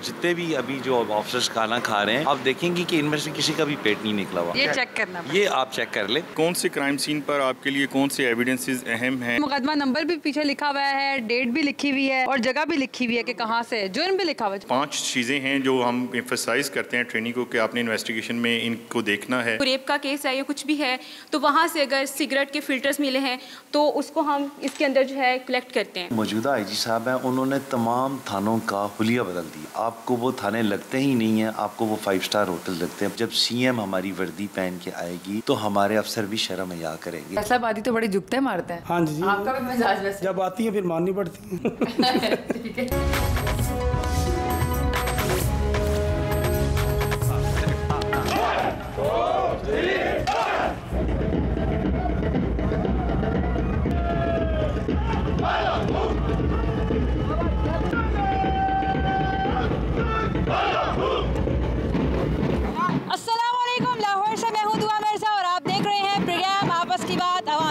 जितने भी अभी जो ऑफिसर्स खाना खा रहे हैं, आप देखेंगे कि इनमें से किसी का भी पेट नहीं निकला हुआ। ये चेक करना, ये आप चेक कर ले। कौन से क्राइम सीन पर आपके लिए कौन से एविडेंसेस अहम हैं? मुकदमा नंबर भी पीछे लिखा हुआ है, डेट भी लिखी हुई है और जगह भी लिखी हुई है कि कहाँ से, जुर्म भी लिखा हुआ है। 5 चीजें हैं जो हम एम्फसाइज करते हैं ट्रेनिंग को कि आपने इन्वेस्टिगेशन में इनको देखना है। रेप का केस है या कुछ भी है तो वहाँ से अगर सिगरेट के फिल्टर्स मिले हैं तो उसको हम इसके अंदर जो है कलेक्ट करते हैं। मौजूदा आईजी साहब हैं, उन्होंने तमाम थानों का हुलिया बदल दिया। आपको वो थाने लगते ही नहीं है, आपको वो 5 स्टार होटल लगते हैं। जब सीएम हमारी वर्दी पहन के आएगी तो हमारे अफसर भी शर्म हया करेंगे। फैसलाबादी तो बड़ी जुगते मारते हैं। हाँ जी, आपका भी मिजाज वैसे जब आती है फिर माननी पड़ती है। ठीक है।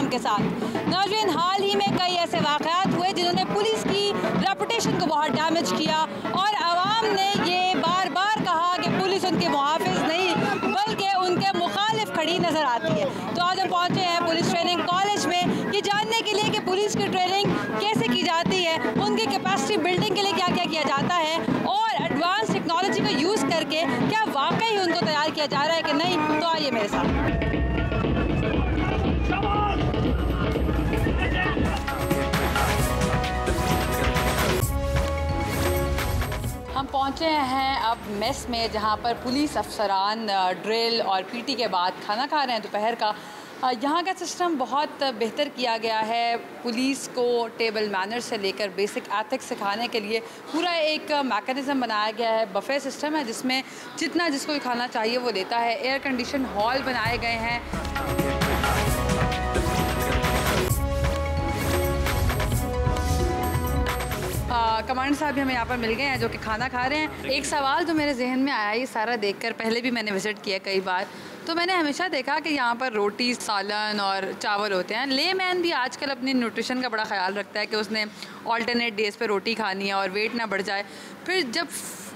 के साथ नाज़रीन, हाल ही में कई ऐसे वाक़यात हुए जिन्होंने पुलिस की रेपुटेशन को बहुत डैमेज किया और आवाम ने ये बार बार कहा कि पुलिस उनके मुहाफ़िज़ नहीं बल्कि उनके मुखालिफ खड़ी नज़र आती है। तो आज हम पहुँचे हैं पुलिस ट्रेनिंग कॉलेज में ये जानने के लिए कि पुलिस की ट्रेनिंग कैसे की जाती है, उनकी कैपेसिटी बिल्डिंग के लिए क्या क्या किया जाता है और एडवांस टेक्नोलॉजी का यूज़ करके क्या वाकई उनको तैयार किया जा रहा है कि नहीं। तो आइए मेरे साथ। हम पहुँचे हैं अब मेस में जहाँ पर पुलिस अफसरान ड्रिल और पीटी के बाद खाना खा रहे हैं दोपहर का। यहाँ का सिस्टम बहुत बेहतर किया गया है। पुलिस को टेबल मैनर्स से लेकर बेसिक एथिक्स सिखाने के लिए पूरा एक मैकेनिज़्म बनाया गया है। बफे सिस्टम है जिसमें जितना जिसको खाना चाहिए वो लेता है। एयर कंडीशन हॉल बनाए गए हैं। कमांडर साहब भी हमें यहाँ पर मिल गए हैं जो कि खाना खा रहे हैं। एक सवाल जो मेरे जहन में आया ये सारा देखकर, पहले भी मैंने विज़िट किया कई बार, तो मैंने हमेशा देखा कि यहाँ पर रोटी, सालन और चावल होते हैं। लेमैन भी आजकल अपनी न्यूट्रिशन का बड़ा ख्याल रखता है कि उसने ऑल्टरनेट डेज़ पे रोटी खानी है और वेट ना बढ़ जाए। फिर जब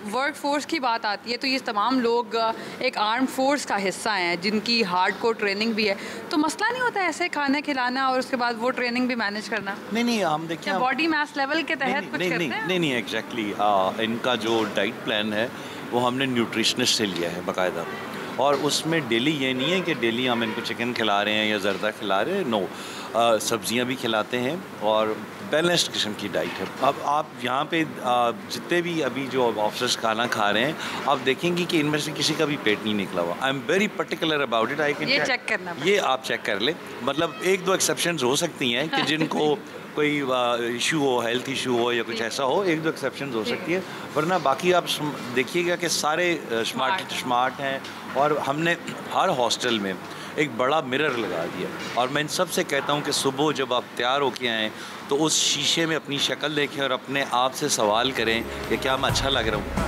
वर्क फोर्स की बात आती है तो ये तमाम लोग एक आर्म फोर्स का हिस्सा हैं जिनकी हार्डकोर ट्रेनिंग भी है। तो मसला नहीं होता ऐसे खाना खिलाना और उसके बाद वो ट्रेनिंग भी मैनेज करना? नहीं, हम देखिए बॉडी मास लेवल के तहत कुछ करते हैं? नहीं, एग्जैक्टली इनका जो डाइट प्लान है वो हमने न्यूट्रिशनिस्ट से लिया है बाकायदा। और उसमें डेली ये नहीं है कि डेली हम इनको चिकन खिला रहे हैं या ज़रदा खिला रहे हैं। नो, सब्जियां भी खिलाते हैं और बैलेंस्ड किस्म की डाइट है। अब आप यहाँ पे जितने भी अभी जो ऑफिसर्स खाना खा रहे हैं, आप देखेंगे कि इनमें से किसी का भी पेट नहीं निकला हुआ। I am very particular about it. I can ये चेक करना, ये आप चेक कर ले। मतलब 1-2 एक्सेप्शंस हो सकती हैं कि जिनको कोई इशू हो, हेल्थ इशू हो या कुछ ऐसा हो, 1-2 एक्सेप्शंस हो सकती है, वरना बाकी आप देखिएगा कि सारे स्मार्ट हैं। और हमने हर हॉस्टल में एक बड़ा मिरर लगा दिया और मैं इन सब से कहता हूँ कि सुबह जब आप तैयार होके आएँ तो उस शीशे में अपनी शक्ल देखें और अपने आप से सवाल करें कि क्या मैं अच्छा लग रहा हूँ।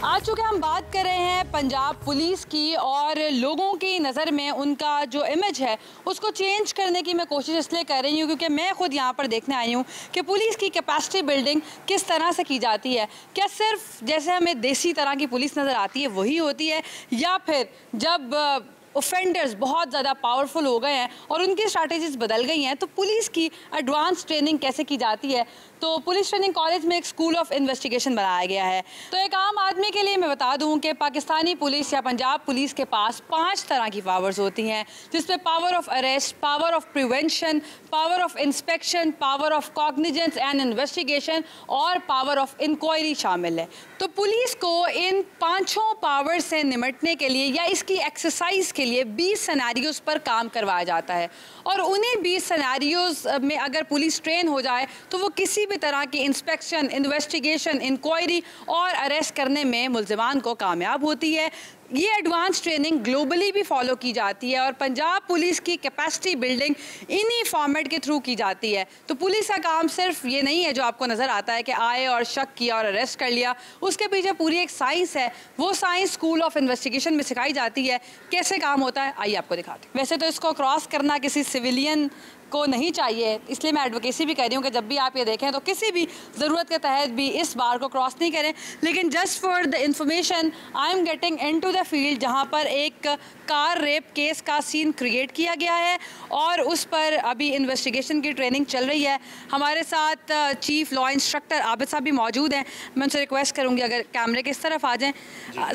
आज चूँकि हम बात कर रहे हैं पंजाब पुलिस की और लोगों की नज़र में उनका जो इमेज है उसको चेंज करने की मैं कोशिश इसलिए कर रही हूँ क्योंकि मैं खुद यहाँ पर देखने आई हूँ कि पुलिस की कैपेसिटी बिल्डिंग किस तरह से की जाती है। क्या सिर्फ जैसे हमें देसी तरह की पुलिस नज़र आती है वही होती है, या फिर जब ऑफेंडर्स बहुत ज़्यादा पावरफुल हो गए हैं और उनकी स्ट्रैटेजीज बदल गई हैं तो पुलिस की एडवांस ट्रेनिंग कैसे की जाती है? तो पुलिस ट्रेनिंग कॉलेज में एक स्कूल ऑफ इन्वेस्टिगेशन बनाया गया है। तो एक आम आदमी के लिए मैं बता दूं कि पाकिस्तानी पुलिस या पंजाब पुलिस के पास 5 तरह की पावर्स होती हैं, जिसमें power of arrest, power of prevention, power of inspection, power of cognizance and investigation और पावर ऑफ इंक्वायरी शामिल है। तो पुलिस को इन 5 पावर से निपटने के लिए या इसकी एक्सरसाइज के लिए 20 सिनेरियोज पर काम करवाया जाता है और उन्हीं 20 सिनेरियोज में अगर पुलिस ट्रेन हो जाए तो वो किसी भी तरह की इंस्पेक्शन, इन्वेस्टिगेशन, इंक्वायरी और अरेस्ट करने में मुल्ज़िमान को कामयाब होती है। ये एडवांस ट्रेनिंग ग्लोबली भी फॉलो की जाती है और पंजाब पुलिस की कैपेसिटी बिल्डिंग इन्हीं फॉर्मेट के थ्रू की जाती है। तो पुलिस का काम सिर्फ ये नहीं है जो आपको नज़र आता है कि आए और शक किया और अरेस्ट कर लिया, उसके पीछे पूरी एक साइंस है। वो साइंस स्कूल ऑफ इन्वेस्टिगेशन में सिखाई जाती है। कैसे काम होता है आइए आपको दिखाते हैं। वैसे तो इसको क्रॉस करना किसी सिविलियन को नहीं चाहिए, इसलिए मैं एडवोकेसी भी कर रही हूँ कि जब भी आप ये देखें तो किसी भी ज़रूरत के तहत भी इस बार को क्रॉस नहीं करें। लेकिन just for the information I am getting into the field जहाँ पर एक कार रेप केस का सीन क्रिएट किया गया है और उस पर अभी इन्वेस्टिगेशन की ट्रेनिंग चल रही है। हमारे साथ चीफ लॉ इंस्ट्रक्टर आबिद साहब भी मौजूद हैं। मैं उनसे रिक्वेस्ट करूँगी अगर कैमरे के इस तरफ आ जाएँ।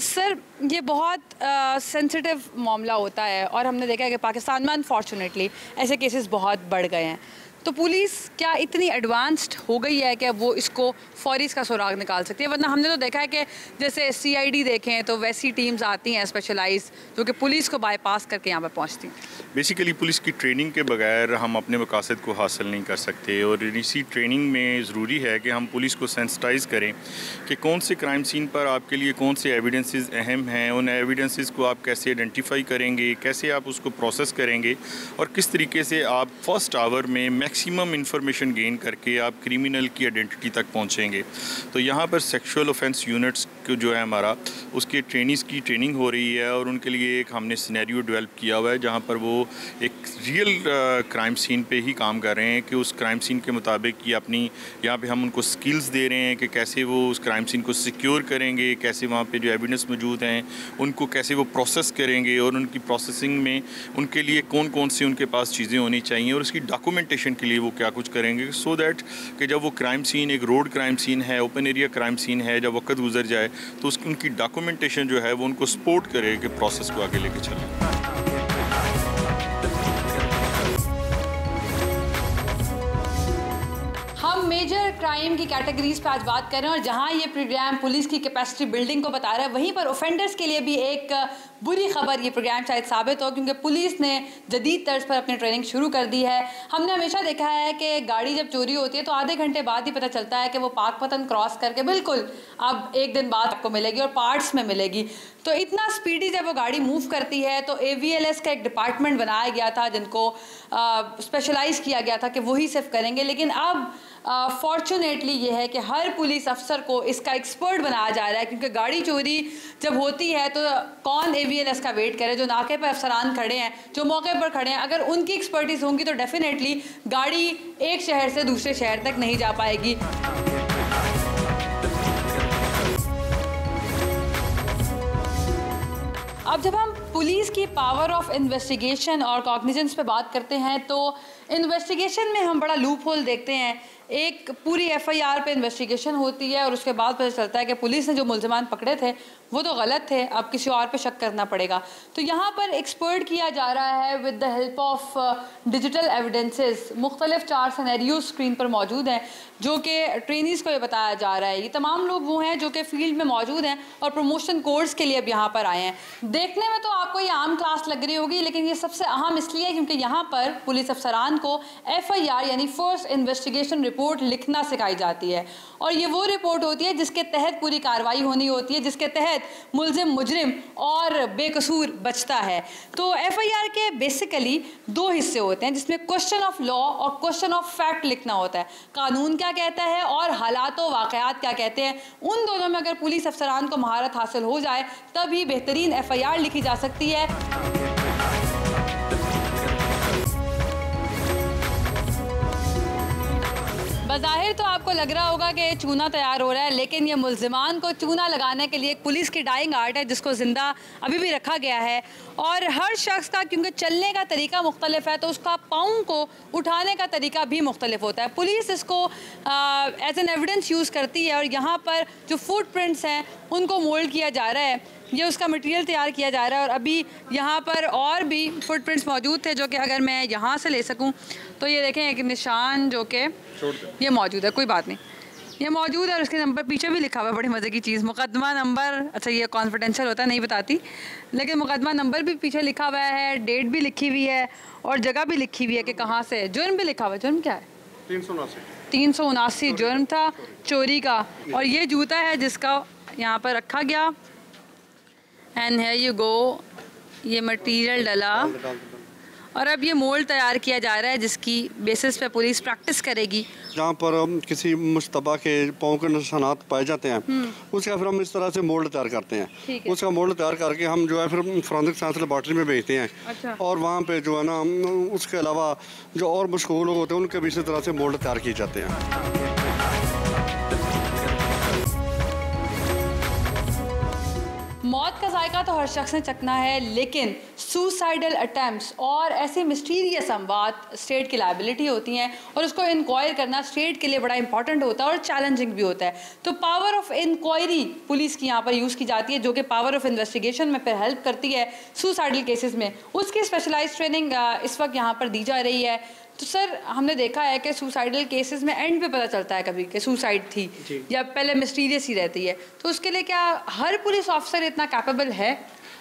सर, ये बहुत सेंसिटिव मामला होता है और हमने देखा है कि पाकिस्तान में अनफॉर्चुनेटली ऐसे केसेस बहुत बढ़ गए हैं, तो पुलिस क्या इतनी एडवांस्ड हो गई है कि वो इसको फौरी इसका सुराग निकाल सकती है? वरना हमने तो देखा है कि जैसे CID देखें तो वैसी टीम्स आती हैं स्पेशलाइज जो कि पुलिस को बाईपास करके यहाँ पर पहुँचती हैं। बेसिकली पुलिस की ट्रेनिंग के बगैर हम अपने मकासद को हासिल नहीं कर सकते और इसी ट्रेनिंग में ज़रूरी है कि हम पुलिस को सेंसिटाइज़ करें कि कौन से क्राइम सीन पर आपके लिए कौन से एविडेंसेस अहम हैं, उन एविडेंसेस को आप कैसे आइडेंटिफाई करेंगे, कैसे आप उसको प्रोसेस करेंगे और किस तरीके से आप फर्स्ट आवर में मैक्सिमम इंफॉर्मेशन गेन करके आप क्रिमिनल की आइडेंटिटी तक पहुंचेंगे। तो यहाँ पर सेक्सुअल ऑफेंस यूनिट्स को जो है हमारा उसके ट्रेनिंग्स की ट्रेनिंग हो रही है और उनके लिए एक हमने सिनेरियो डेवलप किया हुआ है जहाँ पर वो एक रियल क्राइम सीन पे ही काम कर रहे हैं कि उस क्राइम सीन के मुताबिक ये अपनी यहाँ पे हम उनको स्किल्स दे रहे हैं कि कैसे वो उस क्राइम सीन को सिक्योर करेंगे, कैसे वहाँ पे जो एविडेंस मौजूद हैं उनको कैसे वो प्रोसेस करेंगे और उनकी प्रोसेसिंग में उनके लिए कौन कौन सी उनके पास चीज़ें होनी चाहिए और उसकी डॉक्यूमेंटेशन के लिए वो क्या कुछ करेंगे सो दैट कि जब वो क्राइम सीन एक रोड क्राइम सीन है, ओपन एरिया क्राइम सीन है, जब वक्त गुजर जाए तो उनकी डॉक्यूमेंटेशन जो है वो उनको सपोर्ट करे कि प्रोसेस को आगे लेके चलें। हम मेजर क्राइम की कैटेगरीज पे आज बात कर रहे हैं और जहां ये प्रोग्राम पुलिस की कैपेसिटी बिल्डिंग को बता रहा है, वहीं पर ऑफेंडर्स के लिए भी एक बुरी खबर ये प्रोग्राम शायद साबित हो, क्योंकि पुलिस ने जदीद तर्ज पर अपनी ट्रेनिंग शुरू कर दी है। हमने हमेशा देखा है कि गाड़ी जब चोरी होती है तो आधे घंटे बाद ही पता चलता है कि वो पाकपतन क्रॉस करके बिल्कुल अब एक दिन बाद आपको मिलेगी और पार्ट्स में मिलेगी। तो इतना स्पीडी जब वो गाड़ी मूव करती है तो AVLS का एक डिपार्टमेंट बनाया गया था जिनको स्पेशलाइज किया गया था कि वही सिर्फ करेंगे, लेकिन अब फॉर्चुनेटली ये है कि हर पुलिस अफसर को इसका एक्सपर्ट बनाया जा रहा है, क्योंकि गाड़ी चोरी जब होती है तो कौन AVLS का वेट करे, जो नाके पर अफसरान खड़े हैं, जो मौके पर खड़े हैं, अगर उनकी एक्सपर्टीज होंगी तो डेफिनेटली गाड़ी एक शहर से दूसरे शहर तक नहीं जा पाएगी। अब जब हम पुलिस की पावर ऑफ इन्वेस्टिगेशन और कॉग्निजेंस पे बात करते हैं तो इन्वेस्टिगेशन में हम बड़ा लूप होल देखते हैं। एक पूरी FIR पे इन्वेस्टिगेशन होती है और उसके बाद पता चलता है कि पुलिस ने जो मुल्ज़िमान पकड़े थे वो तो गलत थे, अब किसी और पे शक करना पड़ेगा। तो यहाँ पर एक्सपर्ट किया जा रहा है with the help of digital evidences. मुख्तलिफ 4 सिनेरियो स्क्रीन पर मौजूद हैं जो कि ट्रेनीज़ को ये बताया जा रहा है। ये तमाम लोग वो हैं जो कि फील्ड में मौजूद हैं और प्रमोशन कोर्स के लिए अब यहाँ पर आए हैं। देखने में तो आपको ये आम क्लास लग रही होगी, लेकिन ये सबसे अहम इसलिए क्योंकि यहाँ पर पुलिस अफसरान को FIR यानी फर्स्ट इन्वेस्टिगेशन रिपोर्ट लिखना सिखाई जाती है और ये वो रिपोर्ट होती है जिसके तहत पूरी कार्रवाई होनी होती है, जिसके तहत मुल्जिम मुजरिम और बेकसूर बचता है। तो FIR के बेसिकली 2 हिस्से होते हैं जिसमें क्वेश्चन ऑफ लॉ और क्वेश्चन ऑफ फैक्ट लिखना होता है। कानून क्या कहता है और हालात व वाक़यात क्या कहते हैं, उन दोनों में अगर पुलिस अफसरान को महारत हासिल हो जाए तभी बेहतरीन FIR लिखी जा सकती है। बज़ाहिर तो आपको लग रहा होगा कि चूना तैयार हो रहा है, लेकिन ये मुल्ज़िमान को चूना लगाने के लिए एक पुलिस की डाइंग आर्ट है जिसको ज़िंदा अभी भी रखा गया है। और हर शख्स का क्योंकि चलने का तरीका मुख्तलिफ है तो उसका पाँव को उठाने का तरीका भी मुख्तलिफ होता है। पुलिस इसको एज एन एविडेंस यूज़ करती है और यहाँ पर जो फुटप्रिंट्स हैं उनको मोल्ड किया जा रहा है, ये उसका मटेरियल तैयार किया जा रहा है। और अभी यहाँ पर और भी फुटप्रिंट्स मौजूद थे जो कि अगर मैं यहाँ से ले सकूँ तो ये देखें एक निशान जो कि ये मौजूद है, कोई बात नहीं, ये मौजूद है और उसके नंबर पीछे भी लिखा हुआ है। बड़ी मज़े की चीज़, मुकदमा नंबर, अच्छा ये कॉन्फिडेंशियल होता है नहीं बताती, लेकिन मुकदमा नंबर भी पीछे लिखा हुआ है, डेट भी लिखी हुई है और जगह भी लिखी हुई है कि कहाँ से। जुर्म भी लिखा हुआ है, जुर्म क्या है? 379 जुर्म था चोरी का। और ये जूता है जिसका यहाँ पर रखा गया एंड है यू गो, ये मटेरियल डला और अब ये मोल्ड तैयार किया जा रहा है जिसकी बेसिस पे पुलिस प्रैक्टिस करेगी। जहाँ पर किसी मुश्तबा के पाँव के निशानात पाए जाते हैं उसका फिर हम इस तरह से मोल्ड तैयार करते हैं। उसका मोल्ड तैयार करके हम जो है फिर फोरेंसिक साइंस लेबॉर्ट्री में भेजते हैं। अच्छा। और वहाँ पे जो है ना उसके अलावा जो और मशहूर लोग होते हैं उनके भी इसी तरह से मोल्ड तैयार किए जाते हैं। मौत का जायका तो हर शख्स ने चखना है, लेकिन सुसाइडल अटैम्प्ट्स और ऐसी मिस्टीरियस अमवात स्टेट की लायबिलिटी होती हैं और उसको इंक्वायर करना स्टेट के लिए बड़ा इंपॉर्टेंट होता है और चैलेंजिंग भी होता है। तो पावर ऑफ इंक्वायरी पुलिस की यहाँ पर यूज़ की जाती है, जो कि पावर ऑफ इन्वेस्टिगेशन में फिर हेल्प करती है सुसाइडल केसेस में। उसकी स्पेशलाइज्ड ट्रेनिंग इस वक्त यहाँ पर दी जा रही है। तो सर, हमने देखा है कि सुसाइडल केसेस में एंड पे पता चलता है कभी कि सुसाइड थी या पहले मिस्टीरियस ही रहती है, तो उसके लिए क्या हर पुलिस ऑफिसर इतना कैपेबल है?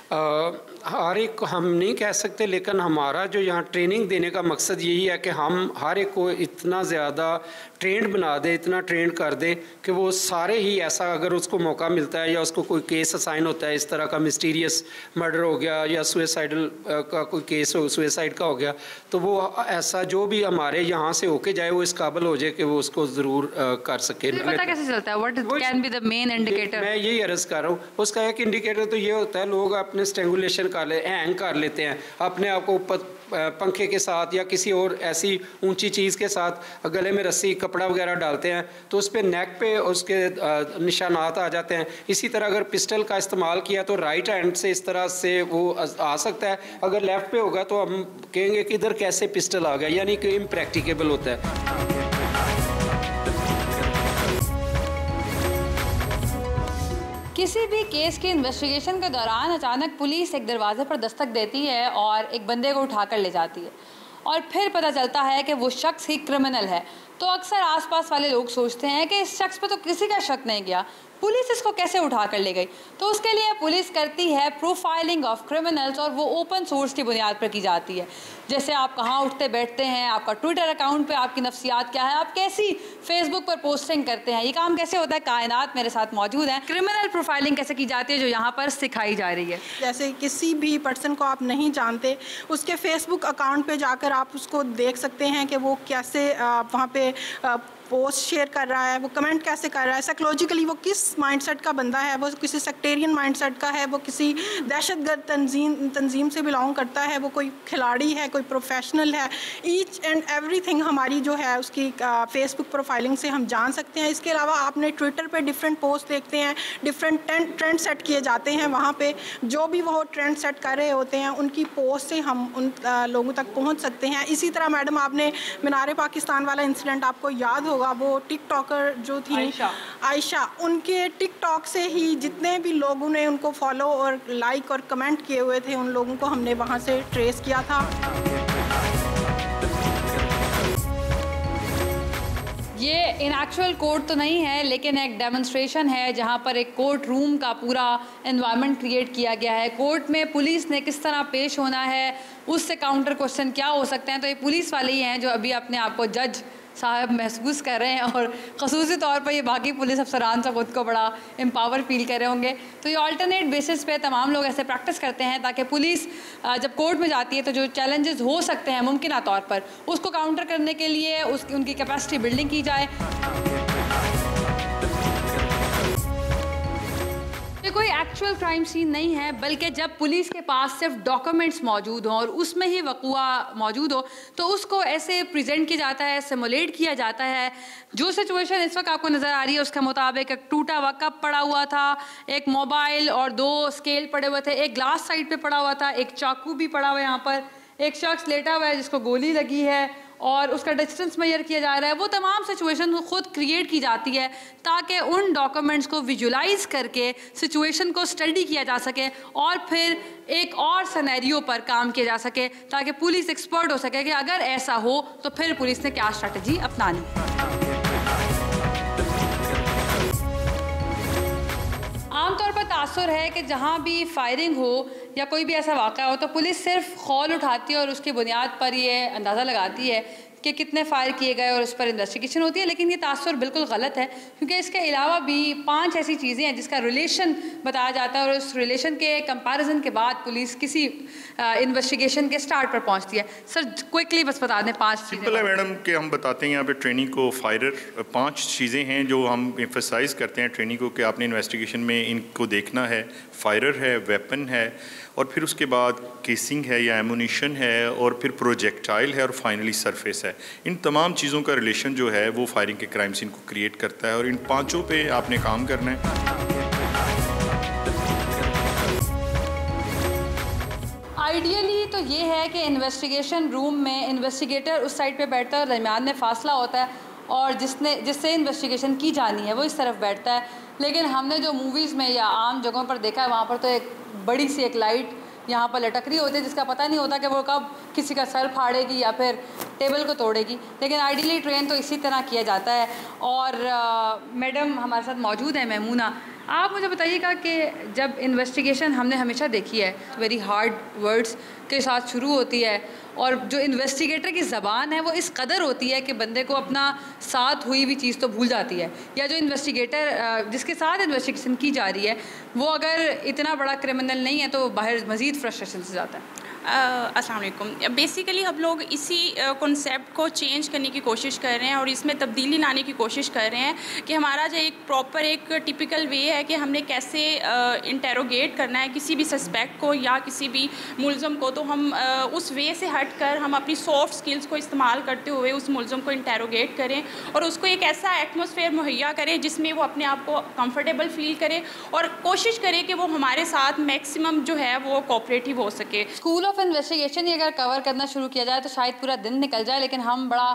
हर एक हम नहीं कह सकते, लेकिन हमारा जो यहाँ ट्रेनिंग देने का मकसद यही है कि हम हर एक को इतना ज़्यादा ट्रेंड बना दे, इतना ट्रेंड कर दे कि वो सारे ही ऐसा, अगर उसको मौका मिलता है या उसको कोई केस असाइन होता है इस तरह का, मिस्टीरियस मर्डर हो गया या सुसाइडल का कोई केस हो, सुसाइड का हो गया, तो वो ऐसा जो भी हमारे यहाँ से होके जाए वो इस काबिल हो जाए कि वो उसको ज़रूर कर सके। पता कैसे चलता है? What can be the main indicator? मैं यही अर्ज़ कर रहा हूँ। उसका एक इंडिकेटर तो ये होता है, लोग अपने स्ट्रेंगुलेशन हैंग कर लेते हैं अपने आप को ऊपर पंखे के साथ या किसी और ऐसी ऊंची चीज़ के साथ, गले में रस्सी कपड़ा वगैरह डालते हैं तो उस पर नेक पे उसके निशानात आ जाते हैं। इसी तरह अगर पिस्टल का इस्तेमाल किया तो राइट हैंड से इस तरह से वो आ सकता है, अगर लेफ़्ट पे होगा तो हम कहेंगे कि इधर कैसे पिस्टल आ गया, यानी कि इम्प्रैक्टिकेबल होता है। किसी भी केस के इन्वेस्टिगेशन के दौरान अचानक पुलिस एक दरवाजे पर दस्तक देती है और एक बंदे को उठाकर ले जाती है और फिर पता चलता है कि वो शख्स ही क्रिमिनल है, तो अक्सर आसपास वाले लोग सोचते हैं कि इस शख्स पे तो किसी का शक नहीं गया, पुलिस इसको कैसे उठा कर ले गई। तो उसके लिए पुलिस करती है प्रोफाइलिंग ऑफ क्रिमिनल्स और वो ओपन सोर्स की बुनियाद पर की जाती है। जैसे आप कहाँ उठते बैठते हैं, आपका ट्विटर अकाउंट पे आपकी नफ्सियात क्या है, आप कैसी फेसबुक पर पोस्टिंग करते हैं, ये काम कैसे होता है। कायनात मेरे साथ मौजूद है। क्रिमिनल प्रोफाइलिंग कैसे की जाती है जो यहाँ पर सिखाई जा रही है। जैसे किसी भी पर्सन को आप नहीं जानते, उसके फेसबुक अकाउंट पे जाकर आप उसको देख सकते हैं कि वो कैसे वहाँ पे पोस्ट शेयर कर रहा है, वो कमेंट कैसे कर रहा है, साइकोलॉजिकली वो किस माइंडसेट का बंदा है, वो किसी सेक्टेरियन माइंडसेट का है, वो किसी दहशतगर्द तंजीम से बिलोंग करता है, वो कोई खिलाड़ी है, कोई प्रोफेशनल है। ईच एंड एवरीथिंग हमारी जो है उसकी फेसबुक प्रोफाइलिंग से हम जान सकते हैं। इसके अलावा आपने ट्विटर पे डिफरेंट पोस्ट देखते हैं, डिफरेंट ट्रेंड सेट किए जाते हैं, वहाँ पे जो भी वो ट्रेंड सेट कर रहे होते हैं उनकी पोस्ट से हम उन लोगों तक पहुँच सकते हैं। इसी तरह मैडम आपने मीनार पाकिस्तान वाला इंसिडेंट आपको याद होगा, वो टिकटॉकर जो थी आयशा, उनके टिकटॉक से ही जितने भी लोगों ने उनको फॉलो और लाइक और कमेंट किए हुए थे उन लोगों को हमने वहाँ से ट्रेस किया था। ये इन एक्चुअल कोर्ट तो नहीं है, लेकिन एक डेमोन्स्ट्रेशन है जहाँ पर एक कोर्ट रूम का पूरा एनवायरनमेंट क्रिएट किया गया है। कोर्ट में पुलिस ने किस तरह पेश होना है, उससे काउंटर क्वेश्चन क्या हो सकते हैं, तो ये पुलिस वाले ही हैं जो अभी अपने आप को जज साहब महसूस कर रहे हैं और ख़ुसूसी तौर पर ये बाकी पुलिस अफसरान से खुद को बड़ा एम्पावर फील कर रहे होंगे। तो ये अल्टरनेट बेसिस पे तमाम लोग ऐसे प्रैक्टिस करते हैं ताकि पुलिस जब कोर्ट में जाती है तो जो चैलेंजेस हो सकते हैं मुमकिन तौर पर उसको काउंटर करने के लिए उनकी कैपेसिटी बिल्डिंग की जाए। ये कोई एक्चुअल क्राइम सीन नहीं है, बल्कि जब पुलिस के पास सिर्फ डॉक्यूमेंट्स मौजूद हों और उसमें ही वक़ुआ मौजूद हो तो उसको ऐसे प्रेजेंट किया जाता है, सिमुलेट किया जाता है। जो सिचुएशन इस वक्त आपको नज़र आ रही है उसके मुताबिक एक टूटा हुआ कप पड़ा हुआ था, एक मोबाइल और 2 स्केल पड़े हुए थे, एक ग्लास साइड पे पड़ा हुआ था, एक चाकू भी पड़ा हुआ है, यहाँ पर एक शख्स लेटा हुआ है जिसको गोली लगी है और उसका डिस्टेंस मेजर किया जा रहा है। वो तमाम सिचुएशन खुद क्रिएट की जाती है ताकि उन डॉक्यूमेंट्स को विजुलाइज करके सिचुएशन को स्टडी किया जा सके और फिर एक और सिनेरियो पर काम किया जा सके ताकि पुलिस एक्सपर्ट हो सके कि अगर ऐसा हो तो फिर पुलिस ने क्या स्ट्रैटेजी अपनानी। आमतौर पर तासुर है कि जहाँ भी फायरिंग हो या कोई भी ऐसा वाक़ा हो तो पुलिस सिर्फ कॉल उठाती है और उसकी बुनियाद पर ये अंदाज़ा लगाती है कि कितने फायर किए गए और उस पर इन्वेस्टिगेशन होती है, लेकिन ये तासुर बिल्कुल गलत है क्योंकि इसके अलावा भी 5 ऐसी चीज़ें हैं जिसका रिलेशन बताया जाता है और उस रिलेशन के कंपैरिजन के बाद पुलिस किसी इन्वेस्टिगेशन के स्टार्ट पर पहुंचती है। सर क्विकली बस बता दें 5 चीज़ें। सिंपल है मैडम कि हम बताते हैं यहाँ पे ट्रेनिंग को फायरर 5 चीज़ें हैं जो हम एम्फसाइज करते हैं ट्रेनिंग को कि आपने इन्वेस्टिगेशन में इनको देखना है। फायरर है, वेपन है, और फिर उसके बाद केसिंग है या एमुनिशन है, और फिर प्रोजेक्टाइल है, और फाइनली सरफेस है। इन तमाम चीज़ों का रिलेशन जो है वो फायरिंग के क्राइम सीन को क्रिएट करता है और इन 5 पे आपने काम करना है। आइडियली तो ये है कि इन्वेस्टिगेशन रूम में इन्वेस्टिगेटर उस साइड पे बैठता है और दरमियान में फासला होता है और जिससे इन्वेस्टिगेशन की जानी है वो इस तरफ बैठता है। लेकिन हमने जो मूवीज़ में या आम जगहों पर देखा है वहाँ पर तो एक बड़ी सी एक लाइट यहाँ पर लटक रही होती है जिसका पता नहीं होता कि वो कब किसी का सर फाड़ेगी या फिर टेबल को तोड़ेगी। लेकिन आइडियली ट्रेन तो इसी तरह किया जाता है। और मैडम हमारे साथ मौजूद है मैमूना, आप मुझे बताइएगा कि जब इन्वेस्टिगेशन हमने हमेशा देखी है वेरी हार्ड वर्ड्स के साथ शुरू होती है और जो इन्वेस्टिगेटर की ज़बान है वो इस कदर होती है कि बंदे को अपना साथ हुई हुई चीज़ तो भूल जाती है, या जो इन्वेस्टिगेटर जिसके साथ इन्वेस्टिगेशन की जा रही है वो अगर इतना बड़ा क्रिमिनल नहीं है तो बाहर मज़ीद फ्रस्ट्रेशन से जाता है। अस्सलाम वालेकुम। बेसिकली हम लोग इसी कॉन्सेप्ट को चेंज करने की कोशिश कर रहे हैं और इसमें तब्दीली लाने की कोशिश कर रहे हैं कि हमारा जो एक प्रॉपर एक टिपिकल वे है कि हमने कैसे इंटेरोगेट करना है किसी भी सस्पेक्ट को या किसी भी मुलज़म को, तो हम उस वे से हट कर हम अपनी सॉफ्ट स्किल्स को इस्तेमाल करते हुए उस मुलज़म को इंटेरोगेट करें और उसको एक ऐसा एटमॉस्फेयर मुहैया करें जिसमें वो अपने आप को कंफर्टेबल फील करे और कोशिश करे कि वो हमारे साथ मैक्सिमम जो है वो कोऑपरेटिव हो सके। स्कूल ऑफ इन्वेस्टिगेशन अगर कवर करना शुरू किया जाए तो शायद पूरा दिन निकल जाए, लेकिन हम बड़ा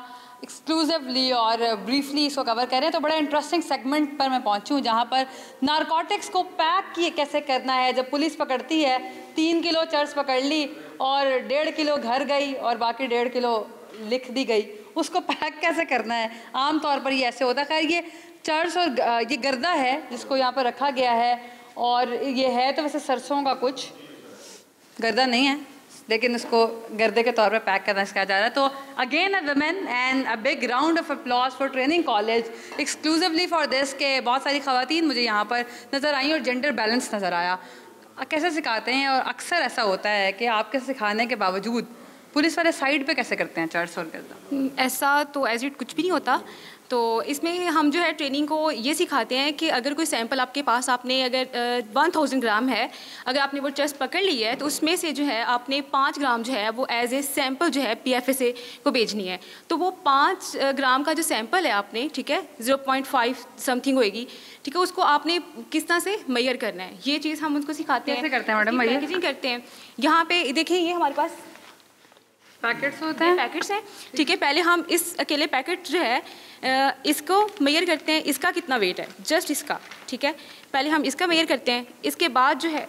एक्सक्लूसिवली और ब्रीफली इसको कवर करें तो बड़ा इंटरेस्टिंग सेगमेंट पर मैं पहुंची हूँ जहाँ पर नारकोटिक्स को पैक किए कैसे करना है। जब पुलिस पकड़ती है 3 किलो चर्स पकड़ ली और 1.5 किलो घर गई और बाकी 1.5 किलो लिख दी गई, उसको पैक कैसे करना है। आम तौर पर ये ऐसे होता है। खैर ये चर्स और ये गर्दा है जिसको यहाँ पर रखा गया है और ये है तो वैसे सरसों का कुछ, गर्दा नहीं है लेकिन उसको गर्दे के तौर पे पैक करना सिखाया जा रहा है। तो again a women and a big round of applause for training college exclusively for this के बहुत सारी ख़वातीन मुझे यहाँ पर नज़र आई और जेंडर बैलेंस नज़र आया। कैसे सिखाते हैं और अक्सर ऐसा होता है कि आपके सिखाने के बावजूद पुलिस वाले साइड पे कैसे करते हैं चर्च और गर्दा? ऐसा तो एज इट कुछ भी नहीं होता। तो इसमें हम जो है ट्रेनिंग को ये सिखाते हैं कि अगर कोई सैंपल आपके पास आपने अगर 1000 ग्राम है, अगर आपने वो चर्च पकड़ ली है तो उसमें से जो है आपने 5 ग्राम जो है वो एज ए सैंपल जो है PFSA को भेजनी है। तो वो 5 ग्राम का जो सैंपल है आपने, ठीक है, 0.5 समथिंग होएगी, ठीक है, उसको आपने किस तरह से मेजर करना है, ये चीज़ हम उनको सिखाते हैं। कैसे करते हैं मैडम? पैकेजिंग करते हैं। यहाँ पे देखिए ये हमारे पास पैकेट्स होते हैं, पैकेट्स हैं, ठीक है। पहले हम इस अकेले पैकेट जो है इसको मेजर करते हैं, इसका कितना वेट है, जस्ट इसका, ठीक है। पहले हम इसका मेजर करते हैं, इसके बाद जो है